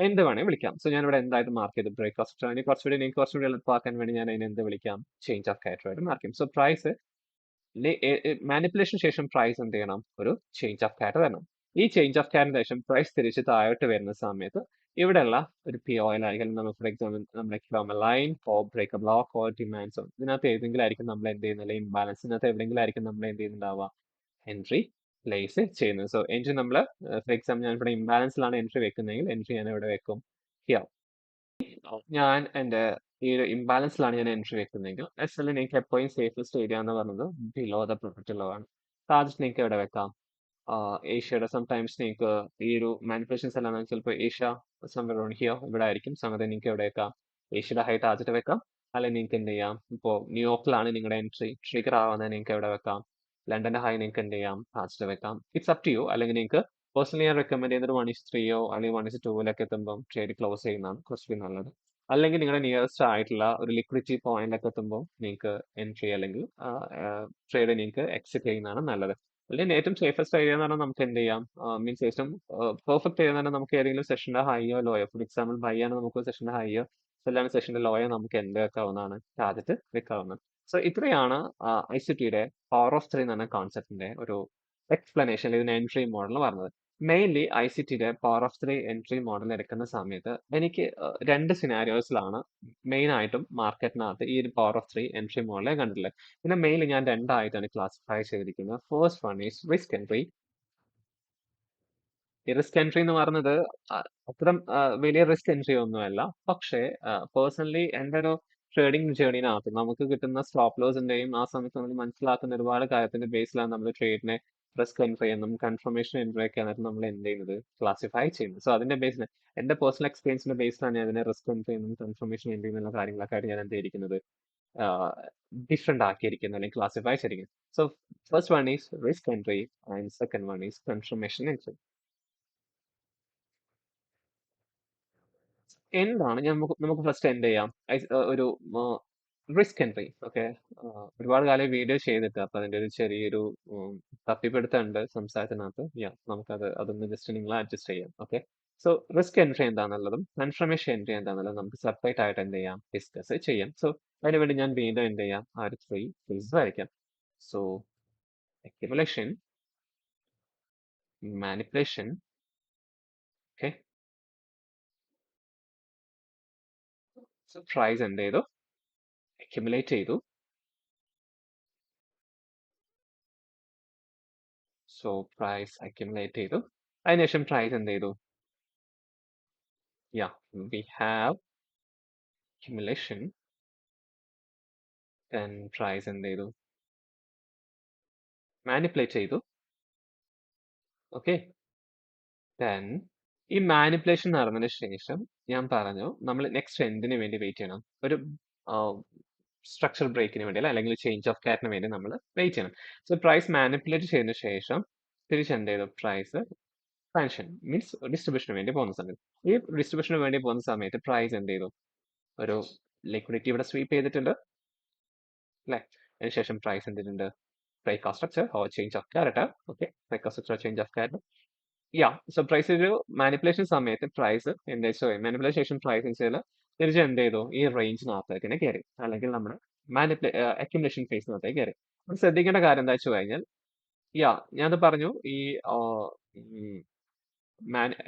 S1: എന്ത് വേണമെങ്കിൽ വിളിക്കാം. സോ ഞാൻ ഇവിടെ എന്തായിട്ട് മാർക്ക് ചെയ്തു, ബ്രേക്ക് ഓഫ് സ്ട്രക്ചർ. എനിക്ക് കുറച്ചുകൂടി എളുപ്പമാക്കാൻ വേണ്ടി ഞാൻ അതിനെ എന്ത് വിളിക്കാം, ചേഞ്ച് ഓഫ് കാറ്ററായിട്ട് മാർക്ക് ചെയ്യും. സോ പ്രൈസ് മാനിപ്പുലേഷന് ശേഷം പ്രൈസ് എന്ത് ചെയ്യണം, ഒരു ചേഞ്ച് ഓഫ് കാറ്റർ വരണം. ഈ ചേഞ്ച് ഓഫ് കാറ്റിന് ശേഷം പ്രൈസ് തിരിച്ച് താഴോട്ട് വരുന്ന സമയത്ത് ഇവിടെയുള്ള ഒരു പി ഓയിലായിരിക്കും നമുക്ക് ഫോർ എക്സാമ്പിൾ നമ്മുടെ line or break block or demand zone, ഇതിനകത്ത് ഏതെങ്കിലും ആയിരിക്കും നമ്മൾ എന്ത് ചെയ്യുന്നത്, അല്ലെങ്കിൽ ഇംബാലൻസിനകത്ത് എവിടെയെങ്കിലും ആയിരിക്കും നമ്മൾ എന്ത് ചെയ്യുന്നുണ്ടാവുക, എൻട്രി പ്ലേസ് ചെയ്യുന്നത്. സോ എൻട്രി നമ്മൾ ഫോർ എക്സാമ്പിൾ ഞാൻ ഇവിടെ ഇംബാലൻസിലാണ് എൻട്രി വെക്കുന്നതെങ്കിൽ എൻട്രി ഞാൻ ഇവിടെ വെക്കും ഹിയർ. ഞാൻ എൻ്റെ ഈ ഒരു ഇംബാലൻസിലാണ് ഞാൻ എൻട്രി വെക്കുന്നതെങ്കിൽ എസ്എൽ നിങ്ങൾക്ക് എപ്പോഴും സേഫസ്റ്റ് ഏരിയ എന്ന് പറയുന്നത് ബിലോ ദ പ്രൊഡക്റ്റ് ലോ ആണ്. ടാർജറ്റ് നിങ്ങൾക്ക് എവിടെ വെക്കാം, ഏഷ്യയുടെ സംടൈംസ് നിങ്ങൾക്ക് ഈ ഒരു മാനിപ്പുലേഷൻസ് എല്ലാം ചിലപ്പോൾ ഏഷ്യ സംവെയർ ഓൺ ഹിയർ ഇവിടെ ആയിരിക്കും. സമയത്ത് നിങ്ങൾക്ക് എവിടെ വെക്കാം, ഏഷ്യയുടെ ഹൈ ടാർജറ്റ് വെക്കാം. അല്ലെങ്കിൽ നിങ്ങൾക്ക് എന്ത് ചെയ്യാം, ഇപ്പോൾ ന്യൂയോർക്കിലാണ് നിങ്ങളുടെ എൻട്രി ട്രിഗർ ആവുന്നത്, നിങ്ങൾക്ക് എവിടെ വെക്കാം, ലണ്ടന്റെ ഹൈ നിങ്ങൾക്ക് എന്ത് ചെയ്യാം, ടാർജറ്റ് വെക്കാം. It's up to you. അല്ലെങ്കിൽ നിങ്ങൾക്ക് പേഴ്സണലി ഞാൻ റെക്കമെൻഡ് ചെയ്യുന്നത് ഒരു 1:3 അല്ലെങ്കിൽ 1:2 എത്തുമ്പോൾ ട്രേഡ് ക്ലോസ് ചെയ്യുന്നതാണ് കുറച്ചുകൂടി നല്ലത്. അല്ലെങ്കിൽ നിങ്ങളുടെ നിയറസ്റ്റ് ആയിട്ടുള്ള ഒരു ലിക്വിഡിറ്റി പോയിന്റിലൊക്കെ എത്തുമ്പോൾ നിങ്ങൾക്ക് എൻട്രി അല്ലെങ്കിൽ ട്രേഡ് നിങ്ങൾക്ക് എക്സിറ്റ് ചെയ്യുന്നതാണ് നല്ലത്. അല്ലെങ്കിൽ ഏറ്റവും സേഫസ്റ്റ് ഏരിയ എന്ന് പറഞ്ഞാൽ നമുക്ക് എന്ത് ചെയ്യാം, മീൻസ് ഏറ്റവും പെർഫെക്റ്റ് ഏരിയ എന്ന് പറഞ്ഞാൽ നമുക്ക് ഏതെങ്കിലും സെഷന്റെ ഹൈയോ ലോയോ, ഫോർ എക്സാമ്പിൾ ബൈ ആണ് നമുക്ക് സെഷന്റെ ഹൈയോ, അല്ലെങ്കിൽ സെഷന്റെ ലോയോ നമുക്ക് എന്ത് വെക്കാവുന്നതാണ്, ടാർജറ്റ് വെക്കാവുന്നതാണ്. സോ ഇത്രയാണ് ഐസിടിയുടെ പവർ ഓഫ് ത്രീ എന്ന് പറഞ്ഞ കോൺസെപ്റ്റിന്റെ ഒരു എക്സ്പ്ലനേഷൻ, ഇതിന് എൻട്രി മോഡൽ പറഞ്ഞത്. മെയിൻലി ഐസിടിയുടെ power of three entry model എടുക്കുന്ന സമയത്ത് എനിക്ക് രണ്ട് സിനാരിയോസിലാണ് മെയിൻ ആയിട്ടും മാർക്കറ്റിനകത്ത് ഈ ഒരു പവർ ഓഫ് ത്രീ എൻട്രി മോഡലെ കണ്ടിട്ടുള്ളത്. പിന്നെ മെയിൻലി ഞാൻ രണ്ടായിട്ടാണ് ക്ലാസിഫൈ ചെയ്തിരിക്കുന്നത്. First one is risk entry. ഈ റിസ്ക് എൻട്രി എന്ന് പറയുന്നത് അത്ര വലിയ റിസ്ക് എൻട്രി ഒന്നുമല്ല. പക്ഷേ പേഴ്സണലി എൻ്റെ ഒരു ട്രേഡിംഗ് ജേർണിനകത്ത് നമുക്ക് കിട്ടുന്ന സ്റ്റോപ്പ് ലോസിന്റെയും ആ സമയത്ത് നമ്മൾ മനസ്സിലാക്കുന്ന ഒരുപാട് കാര്യത്തിന്റെ ബേസിലാണ് നമ്മൾ ട്രേഡിനെ റിസ്ക് എൻട്രി എന്നും കൺഫർമേഷൻ എൻട്രി ഒക്കെ ആയിട്ട് നമ്മൾ എന്ത് ചെയ്യുന്നത്, ക്ലാസിഫൈ ചെയ്യുന്നത്. സോ അതിന്റെ ബേസിൽ എന്റെ പേഴ്സണൽ എക്സ്പീരിയൻസിന്റെ ബേസിലാണ് ഞാൻ അതിനെ റിസ്ക് എൻട്രി എന്നും കൺഫർമേഷൻ എൻട്രി എന്നുള്ള കാര്യങ്ങളൊക്കെ ആയിട്ട് ഞാൻ എന്ത് ചെയ്തിരിക്കുന്നത്, ഡിഫറെന്റ് ആക്കിയിരിക്കുന്നത് അല്ലെങ്കിൽ ക്ലാസിഫൈ ചെയ്തിരിക്കുന്നത്. So first one is risk entry and second one is confirmation entry. എന്താണ് നമുക്ക് ഫസ്റ്റ് എന്ത് ചെയ്യാം, ഒരു റിസ്ക് എൻട്രി. ഓക്കെ, ഒരുപാട് കാലം വീഡിയോ ചെയ്തിട്ട് അപ്പൊ അതിന്റെ ഒരു ചെറിയൊരു തപ്പിപ്പെടുത്തുണ്ട് സംസാരത്തിനകത്ത്. നമുക്കത് അതൊന്ന് ജസ്റ്റ് നിങ്ങൾ അഡ്ജസ്റ്റ് ചെയ്യാം. ഓക്കെ, സോ റിസ്ക് എൻട്രി എന്താണെന്നുള്ളതും കൺഫർമേഷൻ എൻട്രി എന്താണെന്നുള്ളതും നമുക്ക് സെപ്പറേറ്റ് ആയിട്ട് എന്ത് ചെയ്യാം, ഡിസ്കസ് ചെയ്യാം. സോ അതിനുവേണ്ടി ഞാൻ വീണ്ടും എന്ത് ചെയ്യാം, ആ ഒരു 3 ഫേസ് വരയ്ക്കാം. So accumulation, manipulation, okay. So price എന്ത് ചെയ്തു, അക്യുമുലേറ്റ് ചെയ്തു. സോ പ്രൈസ് അക്യുമുലേറ്റ് ചെയ്തു. അതിനുശേഷം പ്രൈസ് എന്ത് ചെയ്തു, yeah we have accumulation, then price എന്ത് ചെയ്തു, മാനിപ്പുലേറ്റ് ചെയ്തു. ഓക്കെ. then ഈ മാനിപ്പുലേഷൻ നടന്നതിന് ശേഷം ഞാൻ പറഞ്ഞു നമ്മൾ നെക്സ്റ്റ് എന്തിനു വേണ്ടി വെയിറ്റ് ചെയ്യണം, ഒരു സ്ട്രക്ചർ ബ്രേക്കിന് വേണ്ടി അല്ലെങ്കിൽ ചേഞ്ച് ഓഫ് കാറ്റിന് വേണ്ടി നമ്മൾ വെയിറ്റ് ചെയ്യണം. സോ പ്രൈസ് മാനിപ്പുലേറ്റ് ചെയ്തതിന് ശേഷം തിരിച്ചെന്ത് ചെയ്തു, പ്രൈസ് എക്സ്പാൻഷൻ മീൻസ് ഡിസ്ട്രിബ്യൂഷന് വേണ്ടി പോകുന്ന സമയത്ത്, ഈ ഡിസ്ട്രിബ്യൂഷന് വേണ്ടി പോകുന്ന സമയത്ത് പ്രൈസ് എന്ത് ചെയ്തു, ഒരു ലിക്വിഡിറ്റി ഇവിടെ സ്വീപ്പ് ചെയ്തിട്ടുണ്ട് അല്ലേ. അതിനുശേഷം price എന്തിട്ടുണ്ട്, break our structure or change of character. Okay, break our structure or change of character. Yeah, so price ഒരു മാനിപ്പുലേഷൻ സമയത്ത് പ്രൈസ് എന്താ സോറി മാനിപ്പുലേഷൻ പ്രൈസ് വെച്ചാൽ തിരിച്ച് എന്ത് ചെയ്തു, ഈ റേഞ്ചിനകത്തേക്ക് തന്നെ കയറി, അല്ലെങ്കിൽ നമ്മുടെ അക്യുമുലേഷൻ ഫേസിനകത്തേക്ക് കയറി. അപ്പോൾ ശ്രദ്ധിക്കേണ്ട കാര്യം എന്താ വെച്ച് കഴിഞ്ഞാൽ, യാ ഞാനത് പറഞ്ഞു, ഈ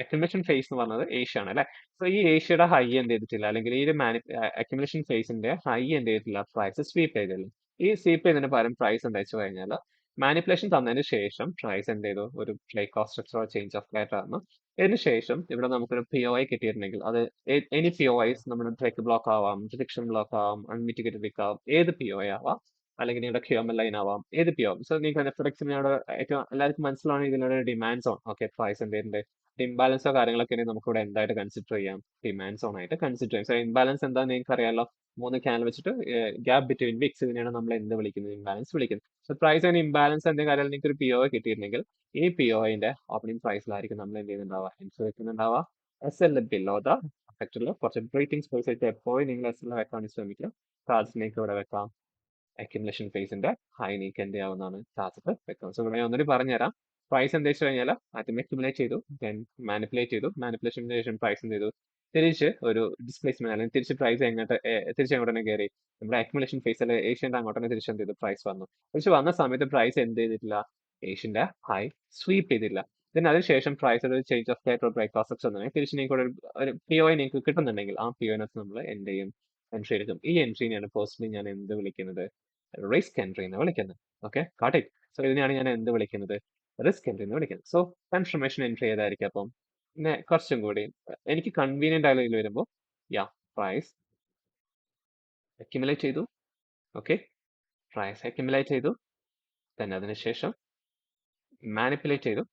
S1: അക്യുമുലേഷൻ ഫേസ് എന്ന് പറഞ്ഞത് ഏഷ്യ ആണ് അല്ലെ. സോ ഈ ഏഷ്യയുടെ ഹൈ എന്ത് ചെയ്തിട്ടില്ല, അല്ലെങ്കിൽ ഈ ഒരു അക്യുമുലേഷൻ ഫേസിന്റെ ഹൈ എന്ത് ചെയ്തിട്ടില്ല, പ്രൈസ് സ്വീപ്പ് ചെയ്തില്ല. ഈ സ്വീപ്പ് ചെയ്തതിന് പകരം പ്രൈസ് എന്താ വെച്ച് കഴിഞ്ഞാൽ മാനിപ്പുലേഷൻ തന്നതിന് ശേഷം പ്രൈസ് എന്ത് ചെയ്തു, ഒരു break of structure change of character ആണ്. ഇതിന് ശേഷം ഇവിടെ നമുക്കൊരു POI കിട്ടിയിട്ടുണ്ടെങ്കിൽ അത് എനി POIs നമ്മുടെ ബ്രേക്ക് ബ്ലോക്ക് ആവാം, റിജക്ഷൻ ബ്ലോക്ക് ആവാം, അൺമിറ്റിഗേറ്റഡ് വിക്ക് ആവാം, ഏത് POI ആവാം, അല്ലെങ്കിൽ നിങ്ങളുടെ QML ലൈൻ ആവാം, ഏത് PO. സോ നിങ്ങൾക്ക് ഫോർ എക്സാമ്പിൾ ഏറ്റവും എല്ലാവർക്കും മനസ്സിലാണ് ഇതിലൂടെ ഡിമാൻഡ് സോൺ. ഓക്കെ, പ്രൈസ് എന്തിന്റെ ഇംബാലൻസോ കാര്യങ്ങളൊക്കെ ഉണ്ടെങ്കിൽ നമുക്ക് ഇവിടെ എന്തായിട്ട് കൺസിഡർ ചെയ്യാം, ഡിമാൻഡ് സോൺ ആയിട്ട് കൺസിഡർ ചെയ്യാം. സോ ഇംബാലൻസ് എന്താണെന്ന് നിങ്ങൾക്ക് അറിയാലോ, 3 ക്യാനൽ വെച്ചിട്ട് ഗ്യാപ് ബിറ്റ്വീൻ വിക്സ്, ഇതിനെയാണ് നമ്മൾ എന്ത് വിളിക്കുന്നത്, ഇംബാലൻസ് വിളിക്കുന്നത്. സോ പ്രൈസ് ആൻഡ് ഇംബാലൻസ് എന്തെങ്കിലും കാര്യം നിങ്ങൾക്ക് ഒരു PO കിട്ടിയിട്ടുണ്ടെങ്കിൽ ഈ POന്റെ ഓപ്പണിംഗ് പ്രൈസിലായിരിക്കും നമ്മൾ എന്ത് ചെയ്യുന്നുണ്ടാവുക, എൻട്രി വെക്കുന്നുണ്ടാവുക. SL ബിലോ ദ അഫക്റ്റുള്ള കുറച്ച് ബ്രീത്തിങ് സ്പേസ് ആയിട്ട് എപ്പോഴും നിങ്ങൾ SL വെക്കാൻ ശ്രമിക്കുക. ചാർജിനേക്ക് ഇവിടെ വെക്കാം, അക്യുമുലേഷൻ ഫേസിന്റെ ഹൈ നീക്ക് എന്ത് ചെയ്യാവുന്നതാണ്, ചാർജ് വെക്കാം. സോ ഇവിടെ ഒന്നുകൂടി പറഞ്ഞുതരാം. പ്രൈസ് എന്താ വെച്ച് കഴിഞ്ഞാൽ ആദ്യം അക്യുമുലേറ്റ് ചെയ്തു, ദെൻ മാനിപ്പുലേറ്റ് ചെയ്തു, മാനിപ്പുലേഷന് ശേഷം പ്രൈസ് എന്ത് ചെയ്തു, തിരിച്ച് ഒരു ഡിസ്പ്ലേസ്മെന്റ് അല്ലെങ്കിൽ തിരിച്ച് പ്രൈസ് തിരിച്ചെങ്ങോട്ട് തന്നെ കയറി, നമ്മുടെ അക്യുമുലേഷൻ ഫേസിൽ ഏഷ്യന്റെ അങ്ങോട്ട് തന്നെ തിരിച്ച് എന്ത് ചെയ്തു, പ്രൈസ് വന്നു. തിരിച്ച് വന്ന സമയത്ത് പ്രൈസ് എന്ത് ചെയ്തിട്ടില്ല, ഏഷ്യന്റെ ഹൈ സ്വീപ്പ് ചെയ്തില്ല. ദെൻ അതിനുശേഷം പ്രൈസ് ഒരു ചേഞ്ച് ഓഫ് ക്യാരക്ടർ ബ്രേക്ക്ഫാസ്റ്റ് തന്നെ തിരിച്ച് നിങ്ങൾക്ക് ഒരു POI നിങ്ങൾക്ക് കിട്ടുന്നുണ്ടെങ്കിൽ ആ POനകത്ത് നമ്മൾ എന്ത് ചെയ്യും, എൻട്രി എടുക്കും. ഈ എൻട്രീനെയാണ് പേഴ്സണലി ഞാൻ എന്ത് വിളിക്കുന്നത്, റിസ്ക് എൻട്രി എന്ന് വിളിക്കുന്നത്. Okay, cat it. സോ ഇതിനെയാണ് ഞാൻ എന്ത് വിളിക്കുന്നത്, റിസ്ക് എൻട്രി എന്ന് വിളിക്കുന്നത്. സോ കൺഫർമേഷൻ എൻട്രി ഏതായിരിക്കും അപ്പം, പിന്നെ കുറച്ചും കൂടി എനിക്ക് കൺവീനിയന്റ് ആയ ഇതിൽ വരുമ്പോൾ, യാ പ്രൈസ് അക്യുമുലേറ്റ് ചെയ്തു. ഓക്കെ, പ്രൈസ് അക്യുമുലേറ്റ് ചെയ്തു, then അതിനുശേഷം മാനിപ്പുലേറ്റ് ചെയ്തു.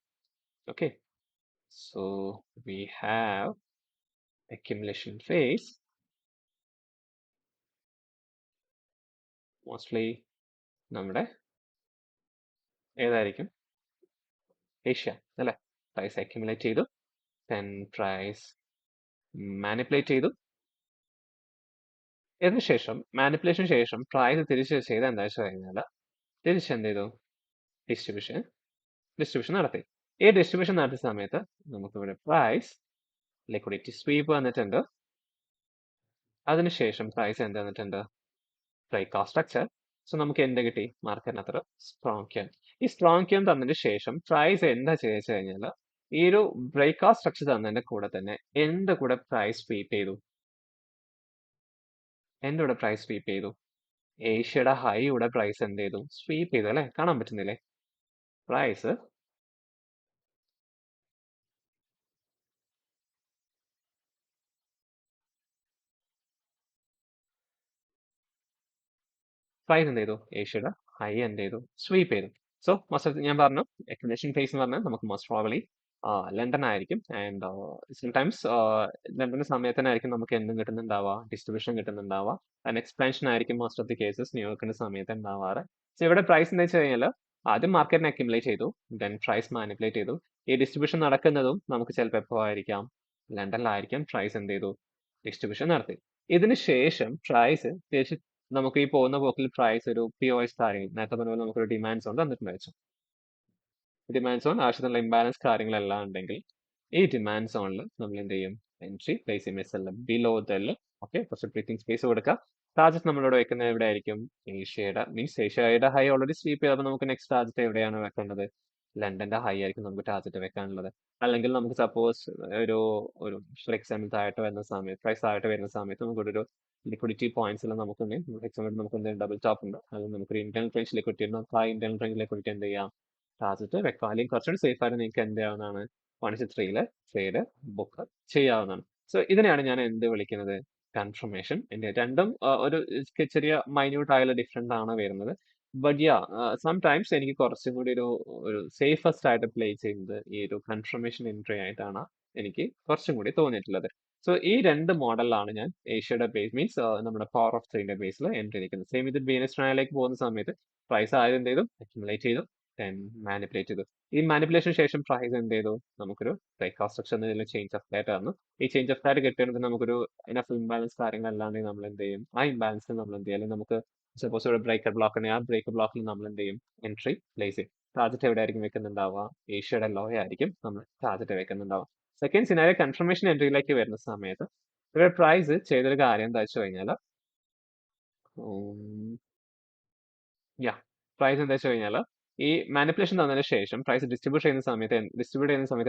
S1: Okay, so we have accumulation phase, mostly നമ്മുടെ ഏതായിരിക്കും, ഏഷ്യ അല്ലെ. പ്രൈസ് അക്യുമുലേറ്റ് ചെയ്തു, then പ്രൈസ് മാനിപ്പുലേറ്റ് ചെയ്തു. ഇതിനുശേഷം മാനിപ്പുലേഷന് ശേഷം പ്രൈസ് തിരിച്ച് ചെയ്ത് എന്താ വെച്ച് കഴിഞ്ഞാൽ തിരിച്ച് എന്ത് ചെയ്തു, ഡിസ്ട്രിബ്യൂഷൻ നടത്തി. ഈ ഡിസ്ട്രിബ്യൂഷൻ നടത്തിയ സമയത്ത് നമുക്കിവിടെ പ്രൈസ് ലിക്വിഡിറ്റി സ്വീപ്പ് വന്നിട്ടുണ്ട്. അതിനുശേഷം പ്രൈസ് എന്ത് വന്നിട്ടുണ്ട്, ബ്രേക്ക് ഓഫ് സ്ട്രക്ചർ. സോ നമുക്ക് എന്ത് കിട്ടി, മാർക്കറ്റിനകത്ത് സ്ട്രോങ് ക്യാൻ. ഈ സ്ട്രോങ് ക്യാൻ തന്നതിന് ശേഷം പ്രൈസ് എന്താ ചെയ്തു കഴിഞ്ഞാൽ ഈ ഒരു ബ്രേക്ക് ഓഫ് സ്ട്രക്ചർ തന്നതിന്റെ കൂടെ തന്നെ എന്ത് കൂടെ പ്രൈസ് സ്വീപ്പ് ചെയ്തു, എന്റെ കൂടെ പ്രൈസ് സ്വീപ്പ് ചെയ്തു, ഏഷ്യയുടെ ഹൈ ഇവിടെ പ്രൈസ് എന്ത് ചെയ്തു, സ്വീപ്പ് ചെയ്തു അല്ലെ, കാണാൻ പറ്റുന്നില്ലേ, പ്രൈസ് പ്രൈസ് എന്ത് ചെയ്തു, ഏഷ്യയുടെ ഹൈ എന്ത് ചെയ്തു, സ്വീപ്പ് ചെയ്തു. സോ മോസ്റ്റ് ഞാൻ പറഞ്ഞു അക്യുമുലേഷൻ ഫേസ് എന്ന് പറഞ്ഞാൽ നമുക്ക് മോസ്റ്റ് പ്രോബബ്ലി ലണ്ടൻ ആയിരിക്കും. ആൻഡ് സംടൈംസ് ലണ്ടന്റെ സമയത്തിനായിരിക്കും നമുക്ക് എന്തും കിട്ടുന്നുണ്ടാവുക, ഡിസ്ട്രിബ്യൂഷൻ കിട്ടുന്നുണ്ടാവുക. ആൻഡ് എക്സ്പാൻഷൻ ആയിരിക്കും മോസ്റ്റ് ഓഫ് ദി കേസസ് ന്യൂയോർക്കിന്റെ സമയത്ത് ഉണ്ടാവാറ്. സോ ഇവിടെ പ്രൈസ് എന്താ വെച്ച് കഴിഞ്ഞാൽ ആദ്യം മാർക്കറ്റിനെ അക്യുമുലേറ്റ് ചെയ്തു, ദെൻ പ്രൈസ് മാനിപ്പുലേറ്റ് ചെയ്തു. ഈ ഡിസ്ട്രിബ്യൂഷൻ നടക്കുന്നതും നമുക്ക് ചിലപ്പോൾ എപ്പോൾ ആയിരിക്കാം, ലണ്ടനിലായിരിക്കും. പ്രൈസ് എന്ത് ചെയ്തു, ഡിസ്ട്രിബ്യൂഷൻ നടത്തി. ഇതിന് ശേഷം പ്രൈസ് തിരിച്ച് നമുക്ക് ഈ പോകുന്ന പോക്കിൽ പ്രൈസ് ഒരു POS കാര്യങ്ങൾ നേരത്തെ പറഞ്ഞ പോലെ നമുക്കൊരു ഡിമാൻഡ് സോൺ തന്നിട്ടുണ്ടായിരുന്നു. ഡിമാൻഡ് സോൺ ആവശ്യത്തിനുള്ള ഇംബാലൻസ് കാര്യങ്ങളെല്ലാം ഉണ്ടെങ്കിൽ ഈ ഡിമാൻഡ് സോണിൽ നമ്മൾ എന്ത് ചെയ്യും, എൻട്രി പ്ലേസ് ചെയ്യും. എസ് എൽ ബിലോ ദൽ. ഓക്കെ, കുറച്ച് ബ്രീത്തിങ് സ്പേസ് കൊടുക്കുക. ടാർജറ്റ് നമ്മളിവിടെ വെക്കുന്നത് എവിടെ ആയിരിക്കും, ഏഷ്യയുടെ മീൻസ് ഏഷ്യയുടെ ഹൈ ഓൾറെഡി സ്വീപ്പ് ചെയ്തപ്പോൾ നമുക്ക് നെക്സ്റ്റ് ടാർജറ്റ് എവിടെയാണ് വെക്കേണ്ടത്, ലണ്ടന്റെ ഹൈ ആയിരിക്കും നമുക്ക് ടാർജറ്റ് വെക്കാനുള്ളത്. അല്ലെങ്കിൽ നമുക്ക് സപ്പോസ് ഒരു ഒരു ഫോർ എക്സാമ്പിൾ താഴോട്ട് വരുന്ന സമയത്ത്, പ്രൈസ് താഴോട്ട് വരുന്ന സമയത്ത് നമുക്കൊരു ലിക്വിഡിറ്റി പോയിന്റ്സിൽ നമുക്ക് എക്സാമ്പിൾ നമുക്ക് എന്തെങ്കിലും ഡബിൾ ടോപ്പ് ഉണ്ട്, അത് നമുക്കൊരു ഇന്റർണൽ റേഞ്ച് ലിക്വിഡിറ്റി ഉണ്ട്, നമുക്ക് ആ ഇന്റർണൽ റേഞ്ച് ലിക്വിഡിറ്റി എന്ത് ചെയ്യാം, ടാർജറ്റ് വെക്കാം. അല്ലെങ്കിൽ കുറച്ചുകൂടി സേഫ് ആയിട്ട് നിങ്ങൾക്ക് എന്ത് ചെയ്യാവുന്നതാണ്, 1:3 ട്രേഡ് ബുക്ക് ചെയ്യാവുന്നതാണ്. സോ ഇതിനെയാണ് ഞാൻ എന്ത് വിളിക്കുന്നത്, കൺഫർമേഷൻ. എന്റെ രണ്ടും ഒരു ചെറിയ മൈന്യൂട്ട് ആയുള്ള ഡിഫറൻസ് ആണ് വരുന്നത്. ബട്ട് യാ, സംടൈംസ് എനിക്ക് കുറച്ചും കൂടി ഒരു സേഫസ്റ്റ് ആയിട്ട് പ്ലേ ചെയ്യുന്നത് ഈ ഒരു കൺഫർമേഷൻ എൻട്രി ആയിട്ടാണ് എനിക്ക് കുറച്ചും കൂടി തോന്നിയിട്ടുള്ളത്. സോ ഈ രണ്ട് മോഡലിലാണ് ഞാൻ ഏഷ്യയുടെ ബേസ് മീൻസ് നമ്മുടെ പവർ ഓഫ് ത്രീന്റെ ബേസിൽ എൻട്രി എടുക്കുന്നത്. സെയിം ഇത് ബീനസ് ട്രയലിലേക്ക് പോകുന്ന സമയത്ത് പ്രൈസ് ആദ്യം എന്ത് ചെയ്തു, അക്യുമുലേറ്റ് ചെയ്തു, then മാനിപ്പുലേറ്റ് ചെയ്തു. ഈ മാനിപ്പുലേഷന് ശേഷം പ്രൈസ് എന്ത് ചെയ്തു, നമുക്കൊരു ബ്രേക്ക് സ്ട്രക്ചർ എന്നതിൽ ചേഞ്ച് ഓഫ് ഡേറ്റ് ആണ്. ഈ ചേഞ്ച് ഓഫ് ഡേറ്റ് കിട്ടുന്നത് നമുക്കൊരു ഇനഫ് ഇംബാലൻസ് കാര്യങ്ങളല്ലാണ്ടെങ്കിൽ നമ്മൾ എന്ത് ചെയ്യും, ആ ഇംബാലൻസിൽ നമ്മൾ എന്ത് ചെയ്യും, അല്ലെങ്കിൽ നമുക്ക് സപ്പോസ് ഒരു ബ്രേക്കർ ബ്ലോക്ക് ഉണ്ടെങ്കിൽ ആ ബ്രേക്കർ ബ്ലോക്കിൽ നമ്മൾ എന്ത് ചെയ്യും, എൻട്രി പ്ലേസ് ചെയ്യും. ടാർജറ്റ് എവിടെ ആയിരിക്കും വെക്കുന്നുണ്ടാവുക, ഏഷ്യയുടെ ലോ ആയിരിക്കും നമ്മൾ ടാർജറ്റ് വെക്കുന്നുണ്ടാവുക. സെക്കൻഡ് സിനാരിയോ കൺഫർമേഷൻ എൻട്രിയിലേക്ക് വരുന്ന സമയത്ത് ഇവിടെ പ്രൈസ് ചെയ്തൊരു കാര്യം എന്താ വെച്ച് കഴിഞ്ഞാൽ, പ്രൈസ് എന്താ വെച്ച് കഴിഞ്ഞാൽ ഈ മാനിപ്പുലേഷൻ തന്നതിന് ശേഷം പ്രൈസ് ഡിസ്ട്രിബ്യൂട്ട് ചെയ്യുന്ന സമയത്ത്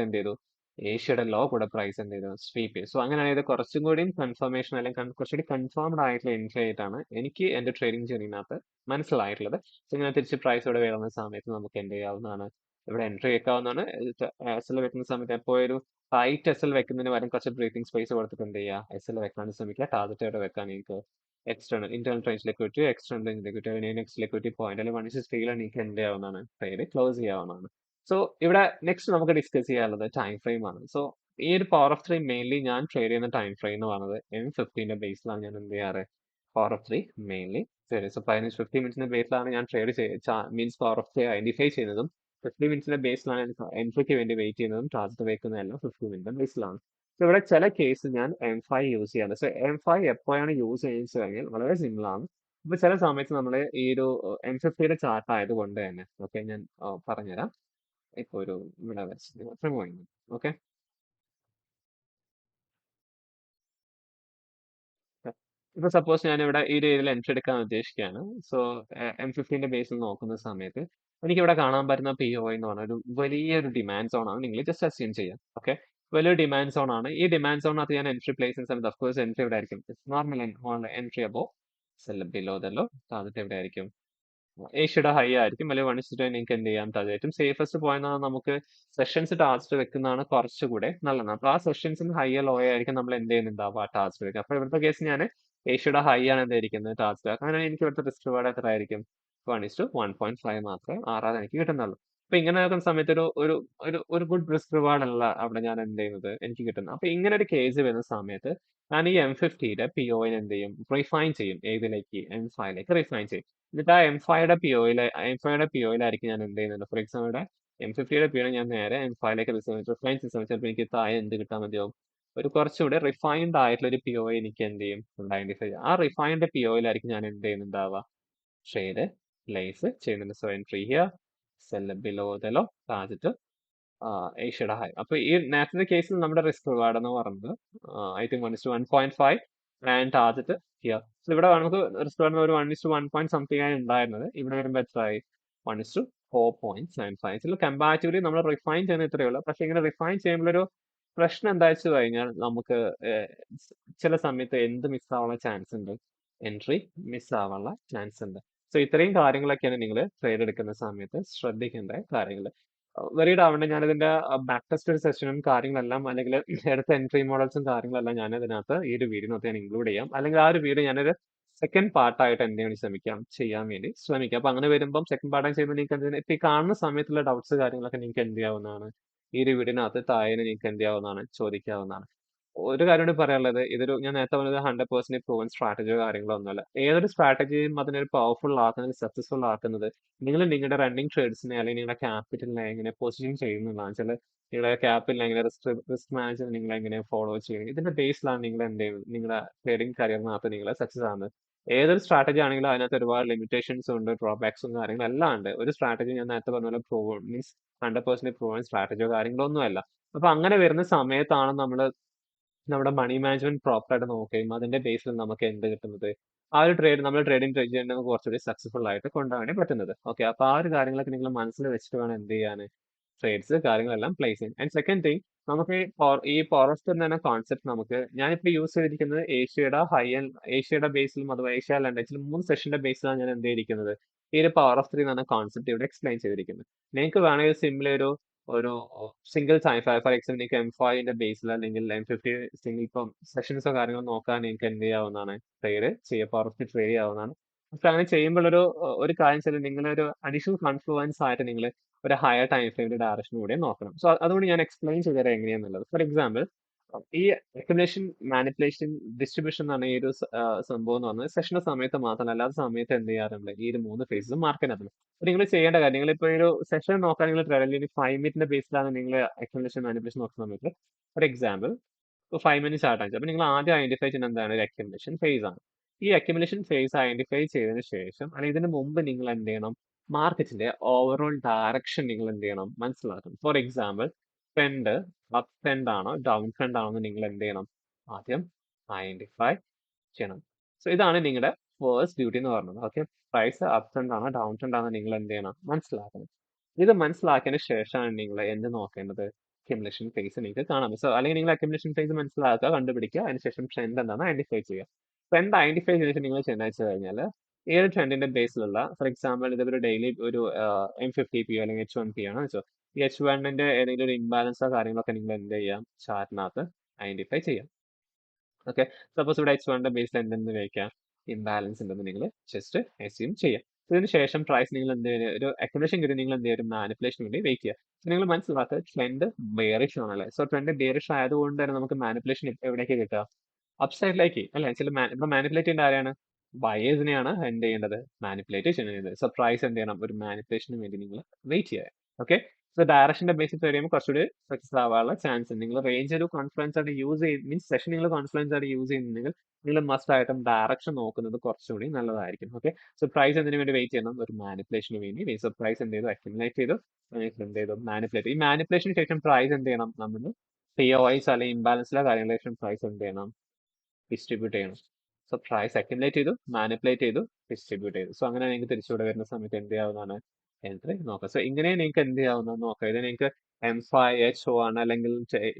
S1: എന്ത് ചെയ്തു, ഏഷ്യയുടെ ലോ കൂടെ പ്രൈസ് എന്ത് ചെയ്തു, സ്വീപ്പ് ചെയ്തു. സോ അങ്ങനെയായത് കുറച്ചും കൂടി കൺഫർമേഷൻ അല്ലെങ്കിൽ കുറച്ചുകൂടി കൺഫേംഡ് ആയിട്ടുള്ള എൻട്രി ആയിട്ടാണ് എനിക്ക് എന്റെ ട്രേഡിംഗ് ജേർണിനകത്ത് മനസ്സിലായിട്ടുള്ളത്. സോ ഇങ്ങനെ തിരിച്ച് പ്രൈസ് ഇവിടെ വരുന്ന സമയത്ത് നമുക്ക് എന്ത് ചെയ്യാവുന്നതാണ്, ഇവിടെ എൻട്രി വെക്കാവുന്നതാണ്. എസ് എൽ വെക്കുന്ന സമയത്ത് എപ്പോൾ ഒരു ടൈറ്റ് എസ് എൽ വെക്കുന്നതിന് പകരം കുറച്ച് ബ്രീത്തിങ് സ്പേസ് കൊടുത്തിട്ട് എന്ത് ചെയ്യുക, എസ് എൽ വെക്കാൻ ശ്രമിക്കുക. ടാർജറ്റ് ഇവിടെ വെക്കാൻ നിങ്ങൾക്ക് external internal range liquidity, external range liquidity, അല്ലെങ്കിൽ നെക്സ്റ്റ് ലിക്വിഡിറ്റി പോയിന്റ് അല്ലെങ്കിൽ 1:3 നിങ്ങൾക്ക് എന്ത് ചെയ്യാവുന്നതാണ്, ട്രേഡ് ക്ലോസ് ചെയ്യാവുന്നതാണ്. സോ ഇവിടെ നെക്സ്റ്റ് നമുക്ക് ഡിസ്കസ് ചെയ്യാനുള്ളത് ടൈം ഫ്രെയിം ആണ്. സോ ഈ ഒരു പവർ ഓഫ് ത്രീ മെയിൻലി ഞാൻ ട്രേഡ് ചെയ്യുന്ന ടൈം ഫ്രെയിം എന്ന് പറയുന്നത് M15ന്റെ ബേസിലാണ് ഞാൻ എന്ത് ചെയ്യാറ്, power of three mainly trade. So 15 മിനിറ്റ്സിന്റെ ബേസിലാണ് ഞാൻ trade means power of three identify ചെയ്യുന്നതും 50 മിനിറ്റ്സിന്റെ ബേസിലാണ് എൻട്രിക്ക് വേണ്ടി വെയിറ്റ് ചെയ്യുന്നതും ടാർജറ്റ് വെക്കുന്നതെല്ലാം 50 മിനിറ്റിന്റെ ബേസിലാണ്. സോ ഇവിടെ ചില കേസ് ഞാൻ M5 യൂസ് ചെയ്യാറുണ്ട്. സോ M5 എപ്പോഴാണ് യൂസ് ചെയ്യുന്നത് കഴിഞ്ഞാൽ വളരെ സിമ്പിൾ ആണ്. ഇപ്പൊ ചില സമയത്ത് നമ്മൾ ഈ ഒരു M50യുടെ ചാർട്ട് ആയതുകൊണ്ട് തന്നെ ഓക്കെ ഞാൻ പറഞ്ഞുതരാം. ഇപ്പൊ ഒരു ഇവിടെ വെച്ച് ഓക്കെ. ഇപ്പൊ സപ്പോസ് ഞാൻ ഇവിടെ ഈ ഒരു ഏരിയയിൽ എൻട്രി എടുക്കാൻ ഉദ്ദേശിക്കുകയാണ്. സോ M15ന്റെ ബേസിൽ നോക്കുന്ന സമയത്ത് എനിക്ക് ഇവിടെ കാണാൻ പറ്റുന്ന PO എന്ന് പറഞ്ഞ ഒരു വലിയൊരു ഡിമാൻഡ് സോൺ ആണ്. നിങ്ങൾ ജസ്റ്റ് അസ്യൂം ചെയ്യാം. ഓക്കെ, വലിയൊരു ഡിമാൻഡ് സോൺ ആണ്. ഈ ഡിമാൻഡ് സോണിനകത്ത് ഞാൻ എൻട്രി പ്ലേസ് ചെയ്യുന്ന സമയത്ത് ഓഫ്കോഴ്സ് എൻട്രി എവിടെ ആയിരിക്കും, normal entry above sell below the low, target എവിടെ ആയിരിക്കും, ഏഷ്യയുടെ ഹൈ ആയിരിക്കും. അല്ലെങ്കിൽ 1:2 നിങ്ങൾക്ക് എന്ത് ചെയ്യാം, ഏറ്റവും സേഫസ്റ്റ് പോയിന്റ് നമുക്ക് സെഷൻസ് ടാർജറ്റ് വെക്കുന്നതാണ് കുറച്ചുകൂടെ നല്ലത്. അപ്പൊ ആ സെഷൻസിന് ഹൈ ലോ ആയിരിക്കും നമ്മൾ എന്ത് ചെയ്യുന്നുണ്ടാവും, ആ ടാർജറ്റ് വെക്കുക. അപ്പൊ ഇവിടുത്തെ കേസ് ഞാൻ ഏഷ്യയുടെ ഹൈ ആണ് എന്തായിരിക്കുന്നത് ടാർജറ്റ്. അങ്ങനെ എനിക്ക് ഇവിടുത്തെ റിസ്ക് റിവാർഡ് എത്ര ആയിരിക്കും, 1:1.5 മാത്രമേ ആറാതെ എനിക്ക് കിട്ടുന്നുള്ളൂ. അപ്പൊ ഇങ്ങനെ നോക്കുന്ന സമയത്ത് ഒരു ഒരു ഒരു ഒരു ഗുഡ് റിസ്ക് റിവാർഡ് അല്ല അവിടെ ഞാൻ എന്ത് ചെയ്യുന്നത്, എനിക്ക് കിട്ടുന്നത്. അപ്പൊ ഇങ്ങനെ ഒരു കേസ് വരുന്ന സമയത്ത് ഞാൻ ഈ M50യുടെ POനെ എന്ത് ചെയ്യും, റിഫൈൻ ചെയ്യും. ഏതിലേക്ക്, M5ലേക്ക് റിഫൈൻ ചെയ്യും. എന്നിട്ട് ആ M5യുടെ POയിലായിരിക്കും ഞാൻ എന്ത് ചെയ്യുന്നത്, ഫോർ എക്സാമ്പിൾ ഇവിടെ M50യുടെ PO ഞാൻ നേരെ M5ലേക്ക് റിഫൈൻ ചെയ്യുന്ന സമയത്ത് ചിലപ്പോൾ എനിക്ക് താഴെ എന്ത് കിട്ടാൻ മതിയാവും, ഒരു കുറച്ചുകൂടെ റിഫൈൻഡ് ആയിട്ടുള്ള ഒരു PO എനിക്ക് എന്ത് ചെയ്യും, ഐഡന്റിഫൈ ചെയ്യും. ആ റിഫൈൻഡ് POയിലായിരിക്കും ഞാൻ എന്ത് ചെയ്യുന്നുണ്ടാവുക, ഷെയ്ഡ് പ്ലേസ് ചെയ്യുന്നുണ്ട്. So entry here, sell below the low, target ഏഷ്യയുടെ ഹൈ. അപ്പൊ ഈ നേരത്തെ കേസിൽ നമ്മുടെ റിസ്ക് റിവാർഡ് എന്ന് പറയുന്നത് I think 1:1.5 and target here. So ഇവിടെ നമുക്ക് റിസ്ക് റിവാർഡ് ഒരു 1:1 പോയിന്റ് സംതിങ് ആയി ഉണ്ടായിരുന്നത്. ഇവിടെ വരുമ്പോൾ എത്രയായി, 1:4.75. ഇതിൽ കമ്പാരിറ്റീവ്ലി നമ്മൾ റിഫൈൻ ചെയ്യുന്ന ഇത്രയേ ഉള്ളൂ. പക്ഷെ ഇങ്ങനെ റിഫൈൻ ചെയ്യുമ്പോൾ ഒരു പ്രശ്നം എന്താ വെച്ച് കഴിഞ്ഞാൽ നമുക്ക് ചില സമയത്ത് എന്ത് മിസ് ആവാനുള്ള ചാൻസ് ഉണ്ട്, എൻട്രി മിസ് ആവാനുള്ള ചാൻസ് ഉണ്ട്. സോ ഇത്രയും കാര്യങ്ങളൊക്കെയാണ് നിങ്ങൾ ട്രേഡ് എടുക്കുന്ന സമയത്ത് ശ്രദ്ധിക്കേണ്ട കാര്യങ്ങൾ. വെറീഡ് ആവണ്ട, ഞാനിതിന്റെ ബാക്ക് ടെസ്റ്റ് സെഷനും കാര്യങ്ങളെല്ലാം അല്ലെങ്കിൽ അടുത്ത എൻട്രി മോഡൽസും കാര്യങ്ങളെല്ലാം ഞാൻ ഇതിനകത്ത് ഈ ഒരു വീഡിയോനകത്ത് ഞാൻ ഇൻക്ലൂഡ് ചെയ്യാം. അല്ലെങ്കിൽ ആ ഒരു വീഡിയോ ഞാനൊരു സെക്കൻഡ് പാർട്ടായിട്ട് എന്ത് ചെയ്യാൻ വേണ്ടി ശ്രമിക്കാം. അപ്പൊ അങ്ങനെ വരുമ്പോൾ സെക്കൻഡ് പാർട്ടായി ചെയ്യുമ്പോൾ നിങ്ങൾക്ക് എന്തിനാ ഇപ്പൊ ഈ കാണുന്ന സമയത്തുള്ള ഡൗട്ട്സ് കാര്യങ്ങളൊക്കെ നിങ്ങൾക്ക് എന്ത് ചെയ്യാവുന്നതാണ്, ഈ ഒരു വീഡിയോനകത്ത് താഴെ നിങ്ങൾക്ക് എന്ത് ചെയ്യാവുന്നതാണ്, ചോദിക്കാവുന്നതാണ്. ഒരു കാര്യം കൂടി പറയാനുള്ളത്, ഞാൻ നേരത്തെ പറഞ്ഞത് 100% പ്രൂവൻ സ്ട്രാറ്റജിയോ കാര്യങ്ങളോ ഒന്നുമല്ല. ഏതൊരു സ്ട്രാറ്റജിയും അതിനൊരു പവർഫുൾ ആക്കുന്നത്, സക്സസ്ഫുൾ ആക്കുന്നത് നിങ്ങൾ നിങ്ങളുടെ റണ്ണിങ് ട്രേഡ്സിനെ അല്ലെങ്കിൽ നിങ്ങളുടെ ക്യാപിറ്റലിനെ എങ്ങനെ പൊസിഷൻ ചെയ്യുന്നതാണ്. ചില നിങ്ങളുടെ ക്യാപിറ്റൽ എങ്ങനെ റിസ്ക് മാനേജ് നിങ്ങൾ എങ്ങനെ ഫോളോ ചെയ്യുന്നത്, ഇതിന്റെ ബേസിലാണ് നിങ്ങൾ എന്ത് ചെയ്യുന്നത്, നിങ്ങളുടെ ട്രേഡിംഗ് കരിയറിനകത്ത് നിങ്ങൾ സക്സസ് ആകുന്നത്. ഏതൊരു സ്ട്രാറ്റജി ആണെങ്കിലും അതിനകത്ത് ഒരുപാട് ലിമിറ്റേഷൻസ് ഉണ്ട്, ഡ്രോബാക്സും കാര്യങ്ങളും എല്ലാം ഉണ്ട്. ഒരു സ്ട്രാറ്റജി ഞാൻ നേരത്തെ പറഞ്ഞ പോലെ മീൻസ് 100% പ്രൂവൻ സ്ട്രാറ്റജിയോ കാര്യങ്ങളോ ഒന്നുമല്ല. അപ്പൊ അങ്ങനെ വരുന്ന സമയത്താണ് നമ്മുടെ മണി മാനേജ്മെന്റ് പ്രോപ്പർ ആയിട്ട് നോക്കുകയും അതിന്റെ ബേസിൽ നമുക്ക് എന്ത് കിട്ടുന്നത് ആ ഒരു നമ്മൾ ട്രേഡിംഗ് ചെയ്യുന്നത് കുറച്ചുകൂടി സക്സസ്ഫുൾ ആയിട്ട് കൊണ്ടുപോകാൻ പറ്റുന്നത്. ഓക്കെ, അപ്പൊ ആ ഒരു കാര്യങ്ങളൊക്കെ നിങ്ങൾ മനസ്സിൽ വെച്ചിട്ട് വേണം എന്ത് ചെയ്യാൻ, ട്രേഡ്സ് കാര്യങ്ങളെല്ലാം പ്ലേസ് ചെയ്യും. ആൻഡ് സെക്കൻഡ് തിങ്, നമുക്ക് ഈ ഫോറസ്റ്റ് എന്ന കോൺസെപ്റ്റ് നമുക്ക് ഞാനിപ്പോ യൂസ് ചെയ്തിരിക്കുന്നത് ഏഷ്യയുടെ ബേസിലും അഥവാ ഏഷ്യ ലണ്ടൻസിലും 3 സെഷന്റെ ബേസിലാണ് ഞാൻ എന്ത് ചെയ്തിരിക്കുന്നത്, ഈ ഒരു പവർ ഓഫ് ത്രീ എന്ന കോൺസെപ്റ്റ് ഇവിടെ എക്സ്പ്ലെയിൻ ചെയ്തിരിക്കുന്നത്. നിങ്ങൾക്ക് വേണമെങ്കിൽ സിമ്പിളി ഒരു സിംഗിൾ ടൈം ഫോർ എക്സാമ്പിൾ നിങ്ങൾക്ക് M5ന്റെ ബേസിൽ അല്ലെങ്കിൽ M50 സിംഗിൾ ഇപ്പം സെഷൻസോ കാര്യങ്ങളോ നോക്കാൻ നിങ്ങൾക്ക് എന്ത് ചെയ്യാവുന്നതാണ്, പവർ ഓഫ് ട്രേഡ് ചെയ്യാവുന്നതാണ്. പക്ഷെ അങ്ങനെ ചെയ്യുമ്പോൾ ഒരു കാര്യം വെച്ചാൽ നിങ്ങളൊരു അഡീഷണൽ കൺഫ്ലുവൻസ് ആയിട്ട് നിങ്ങൾ ഒരു ഹയർ ടൈം ഫ്രെയിമിന്റെ ഡയറക്ഷൻ കൂടെ നോക്കണം. സോ അതുകൊണ്ട് ഞാൻ എക്സ്പ്ലെയിൻ ചെയ്തുതരാം എങ്ങനെയാന്നുള്ളത്. ഫോർ എക്സാമ്പിൾ, ഈ അക്യുമുലേഷൻ, മാനിപ്പുലേഷൻ, ഡിസ്ട്രിബ്യൂഷൻ എന്ന് പറഞ്ഞ ഈ ഒരു സംഭവം എന്ന് പറഞ്ഞാൽ സെഷന്റെ സമയത്ത് മാത്രമല്ല, അല്ലാത്ത സമയത്ത് എന്ത് ചെയ്യാറുണ്ട്, ഈ ഒരു 3 ഫേസും മാർക്ക് ചെയ്യാറുണ്ട്. അപ്പൊ നിങ്ങൾ ചെയ്യേണ്ട കാര്യം, നിങ്ങളിപ്പോ ഒരു സെഷൻ നോക്കാൻ നിങ്ങൾ ട്രെയിലി 5 മിനിറ്റിന്റെ ബേസിലാണ് നിങ്ങൾ അക്യുമുലേഷൻ, മാനിപ്പുലേഷൻ നോക്കുന്ന സമയത്ത്, ഫോർ എക്സാമ്പിൾ 5 മിനിറ്റ്സ് ആട്ടാണ്. അപ്പൊ നിങ്ങൾ ആദ്യം ഐഡന്റിഫൈ ചെയ്യുന്ന എന്താണ്, ഒരു അക്യുമുലേഷൻ ഫേസ് ആണ്. ഈ അക്യുമുലേഷൻ ഫേസ് ഐഡന്റിഫൈ ചെയ്തതിനു ശേഷം അല്ലെങ്കിൽ ഇതിന് മുമ്പ് നിങ്ങൾ എന്ത് ചെയ്യണം, മാർക്കറ്റിന്റെ ഓവറോൾ ഡയറക്ഷൻ നിങ്ങൾ എന്ത് ചെയ്യണം, മനസ്സിലാക്കണം. For example, trend up trend ആണോ ഡൗൺ ട്രെൻഡ് ആണോ എന്ന് നിങ്ങൾ എന്ത് ചെയ്യണം, ആദ്യം ഐഡന്റിഫൈ ചെയ്യണം. സോ ഇതാണ് നിങ്ങളുടെ ഫേസ്റ്റ് ഡ്യൂട്ടി എന്ന് പറയുന്നത്. ഓക്കെ, പ്രൈസ് അപ്പ് ട്രെൻഡ് ആണോ ഡൗൺ ട്രെൻഡ് ആണോ നിങ്ങൾ എന്ത് ചെയ്യണം, മനസ്സിലാക്കണം. ഇത് മനസ്സിലാക്കിയതിന് ശേഷമാണ് നിങ്ങൾ എന്ത് നോക്കേണ്ടത്, അക്യുമുലേഷൻ ഫേസ് നിങ്ങൾക്ക് കാണാം. സോ അല്ലെങ്കിൽ നിങ്ങൾ അക്യുമുലേഷൻ ഫേസ് മനസ്സിലാക്കുക, കണ്ടുപിടിക്കുക, അതിനുശേഷം ട്രെൻഡ് എന്താണെന്ന് ഐഡന്റിഫൈ ചെയ്യുക. ട്രെൻഡ് ഐഡന്റിഫൈ ചെയ്തിട്ട് നിങ്ങൾ ചെയ്യുന്നത് വെച്ച് കഴിഞ്ഞാൽ, ഏത് ട്രെൻഡിന്റെ ബേസിലുള്ള, ഫോർ എക്സാമ്പിൾ ഇതൊരു ഡെയിലി ഒരു M50P അല്ലെങ്കിൽ H1P ആണ് വെച്ചോ, ഈ H1ന്റെ ഏതെങ്കിലും ഒരു ഇംബാലൻസോ കാര്യങ്ങളൊക്കെ നിങ്ങൾ എന്ത് ചെയ്യാം, ചാർട്ടിനകത്ത് ഐഡന്റിഫൈ ചെയ്യാം. ഓക്കെ, സപ്പോസ് ഇവിടെ H1ന്റെ ബേസിൽ എന്തെന്ന് വെക്കാം, ഇംബാലൻസ് ഉണ്ടെന്ന് നിങ്ങൾ ജസ്റ്റ് അസ്യൂം ചെയ്യാം. ഇതിന് ശേഷം പ്രൈസ് നിങ്ങൾ എന്ത് ചെയ്യുക, ഒരു അക്യുമുലേഷൻ കിട്ടി നിങ്ങൾ എന്ത് ചെയ്യുക, ഒരു മാനിപ്പുലേഷൻ വേണ്ടി വെയിറ്റ് ചെയ്യുക. നിങ്ങൾ മനസ്സിലാക്കുക, ട്രെൻഡ് ബെയറിഷ് ആണല്ലേ. സോ ട്രെൻഡ് ബെയറിഷ് ആയതുകൊണ്ട് തന്നെ നമുക്ക് മാനിപ്പുലേഷൻ എവിടേക്ക് കിട്ടുക, അപ്സൈഡിലേക്ക് അല്ലെ. ചില ഇവിടെ മാനിപ്പുലേറ്റ് ചെയ്യേണ്ട ആരെയാണ്, ബയേഴ്സിനെയാണ് എന്ത് ചെയ്യേണ്ടത്, മാനിപ്പുലേറ്റ് ചെയ്യുന്നത്. സോ പ്രൈസ് എന്ത് ചെയ്യണം, ഒരു മാനിപ്പുലേഷന് വേണ്ടി നിങ്ങൾ വെയിറ്റ് ചെയ്യുക. ഓക്കെ, സോ ഡയറക്ഷന്റെ ബേസിൽ കഴിയുമ്പോൾ കുറച്ചുകൂടി സക്സസ് ആവാനുള്ള ചാൻസ് ഉണ്ട്. നിങ്ങൾ റേഞ്ച് ഒരു കോൺഫിഡൻസ് ആയിട്ട് യൂസ് ചെയ്യും, മീൻസ് സെഷൻ നിങ്ങൾ കോൺഫിഡൻസ് ആയിട്ട് യൂസ് ചെയ്യുന്നുണ്ടെങ്കിൽ നിങ്ങൾ മസ്റ്റ് ആയിട്ടും ഡയറക്ഷൻ നോക്കുന്നത് കുറച്ചുകൂടി നല്ലതായിരിക്കും. ഓക്കെ, സോ പ്രൈസ് എന്തിനു വേണ്ടി വെയിറ്റ് ചെയ്യണം, ഒരു മാനിപ്പുലേഷന് വേണ്ടി. സോ പ്രൈസ് എന്ത് ചെയ്തു, അക്യുമുലേറ്റ് ചെയ്തു, എന്ത് ചെയ്തു, മാനിപ്പുലേറ്റ്. ഈ മാനിപ്പുലേഷന് ശേഷം പ്രൈസ് എന്ത് ചെയ്യണം, നമ്മൾ POIs അല്ലെങ്കിൽ ഇംബാലൻസിലെ കാര്യങ്ങളുടെ ശേഷം പ്രൈസ് എന്ത് ചെയ്യണം, ഡിസ്ട്രിബ്യൂട്ട് ചെയ്യണം. സോ പ്രൈസ് അക്യുമുലേറ്റ് ചെയ്തു, മാനിപ്പുലേറ്റ് ചെയ്തു, ഡിസ്ട്രിബ്യൂട്ട് ചെയ്തു. സോ അങ്ങനെ നിങ്ങൾക്ക് തിരിച്ചുകൂടെ വരുന്ന സമയത്ത് എന്ത് ചെയ്യാവുന്നതാണ്, എൻട്രി നോക്കാം. സോ ഇങ്ങനെ നിങ്ങൾക്ക് എന്ത് ചെയ്യാവുന്ന നോക്കാം. ഇത് നിങ്ങൾക്ക് M5 H1 അല്ലെങ്കിൽ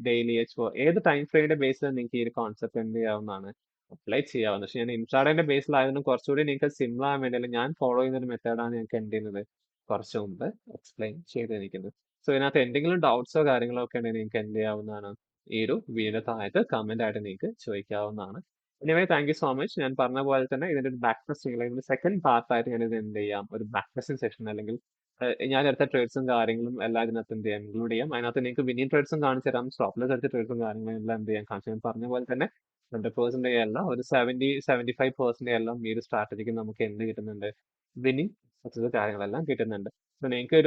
S1: ഡെയിലി H4 ഏത് ടൈം ഫ്രെയിമിന്റെ ബേസിൽ നിങ്ങൾക്ക് ഈ ഒരു കോൺസെപ്റ്റ് എന്ത് ചെയ്യാവുന്നതാണ്, അപ്ലൈ ചെയ്യാവുന്നത്. പക്ഷെ ഞാൻ ഇൻട്രാഡേന്റെ ബേസിലായതുകൊണ്ട് കുറച്ചുകൂടി നിങ്ങൾക്ക് സിമ്പിൾ ആകാൻ വേണ്ടി, അല്ലെങ്കിൽ ഞാൻ ഫോളോ ചെയ്യുന്ന ഒരു മെത്തേഡാണ് നിങ്ങൾക്ക് എന്ത് ചെയ്യുന്നത്, കുറച്ച് മുമ്പ് എക്സ്പ്ലെയിൻ ചെയ്തിരിക്കുന്നത്. സോ ഇതിനകത്ത് എന്തെങ്കിലും ഡൗട്ട്സോ കാര്യങ്ങളോ ഒക്കെ ഉണ്ടെങ്കിൽ നിങ്ങൾക്ക് എന്ത് ചെയ്യാവുന്നതാണ്, ഈ ഒരു വീഡിയോ താഴത്ത് കമന്റ് ആയിട്ട് നിങ്ങൾക്ക് ചോദിക്കാവുന്നതാണ്. Anyway thank you so much. ഞാൻ പറഞ്ഞ പോലെ തന്നെ ഇതിന്റെ ഒരു ബാക്ക് ടെസ്റ്റിംഗ് അല്ലെങ്കിൽ സെക്കൻഡ് പാർട്ടായിട്ട് ഞാൻ ഇത് എന്ത് ചെയ്യാം, ഒരു ബാക്ക് ടെസ്റ്റിംഗ് സെഷൻ അല്ലെങ്കിൽ ഞാൻ എടുത്ത ട്രേഡ്സും കാര്യങ്ങളും എല്ലാം ഇതിനകത്ത് എന്ത് ചെയ്യാം, ഇൻക്ലൂഡ് ചെയ്യാം. അതിനകത്ത് നിങ്ങൾക്ക് വിന്നിംഗ് ട്രേഡ്സും കാണിച്ചു തരാം, സ്റ്റോപ്പ് ലോസ് എടുത്ത ട്രേഡ്സും കാര്യങ്ങളും എല്ലാം എന്ത് ചെയ്യാം കാണിച്ചു തരാം. പറഞ്ഞ പോലെ തന്നെ 100% അല്ല, ഒരു 75% എല്ലാം ഈ ഒരു സ്ട്രാറ്റജിക്ക് നമുക്ക് എന്ത് കിട്ടുന്നുണ്ട്, വിന്നിംഗ് സക്സസ് കാര്യങ്ങളെല്ലാം കിട്ടുന്നുണ്ട്. സോ നിങ്ങൾക്ക്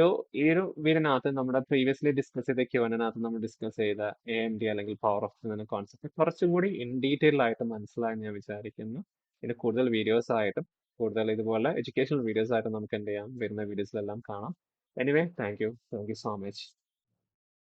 S1: ഈ ഒരു വീടിനകത്ത് നമ്മുടെ പ്രീവിയസ്ലി ഡിസ്കസ് ചെയ്ത ക്യൂവിനകത്ത് നമ്മൾ ഡിസ്കസ് ചെയ്ത AMD അല്ലെങ്കിൽ പവർ ഓഫ് എന്ന കോൺസെപ്റ്റ് കുറച്ചും കൂടി ഇൻ ഡീറ്റെയിൽ ആയിട്ട് മനസ്സിലായി ഞാൻ വിചാരിക്കുന്നു. ഇത് കൂടുതൽ വീഡിയോസ് ആയിട്ടും കൂടുതൽ ഇതുപോലെ എഡ്യൂക്കേഷണൽ വീഡിയോസ് ആയിട്ട് നമുക്ക് എന്ത് ചെയ്യാം, വരുന്ന വീഡിയോസിലെല്ലാം കാണാം. Anyway thank you so much.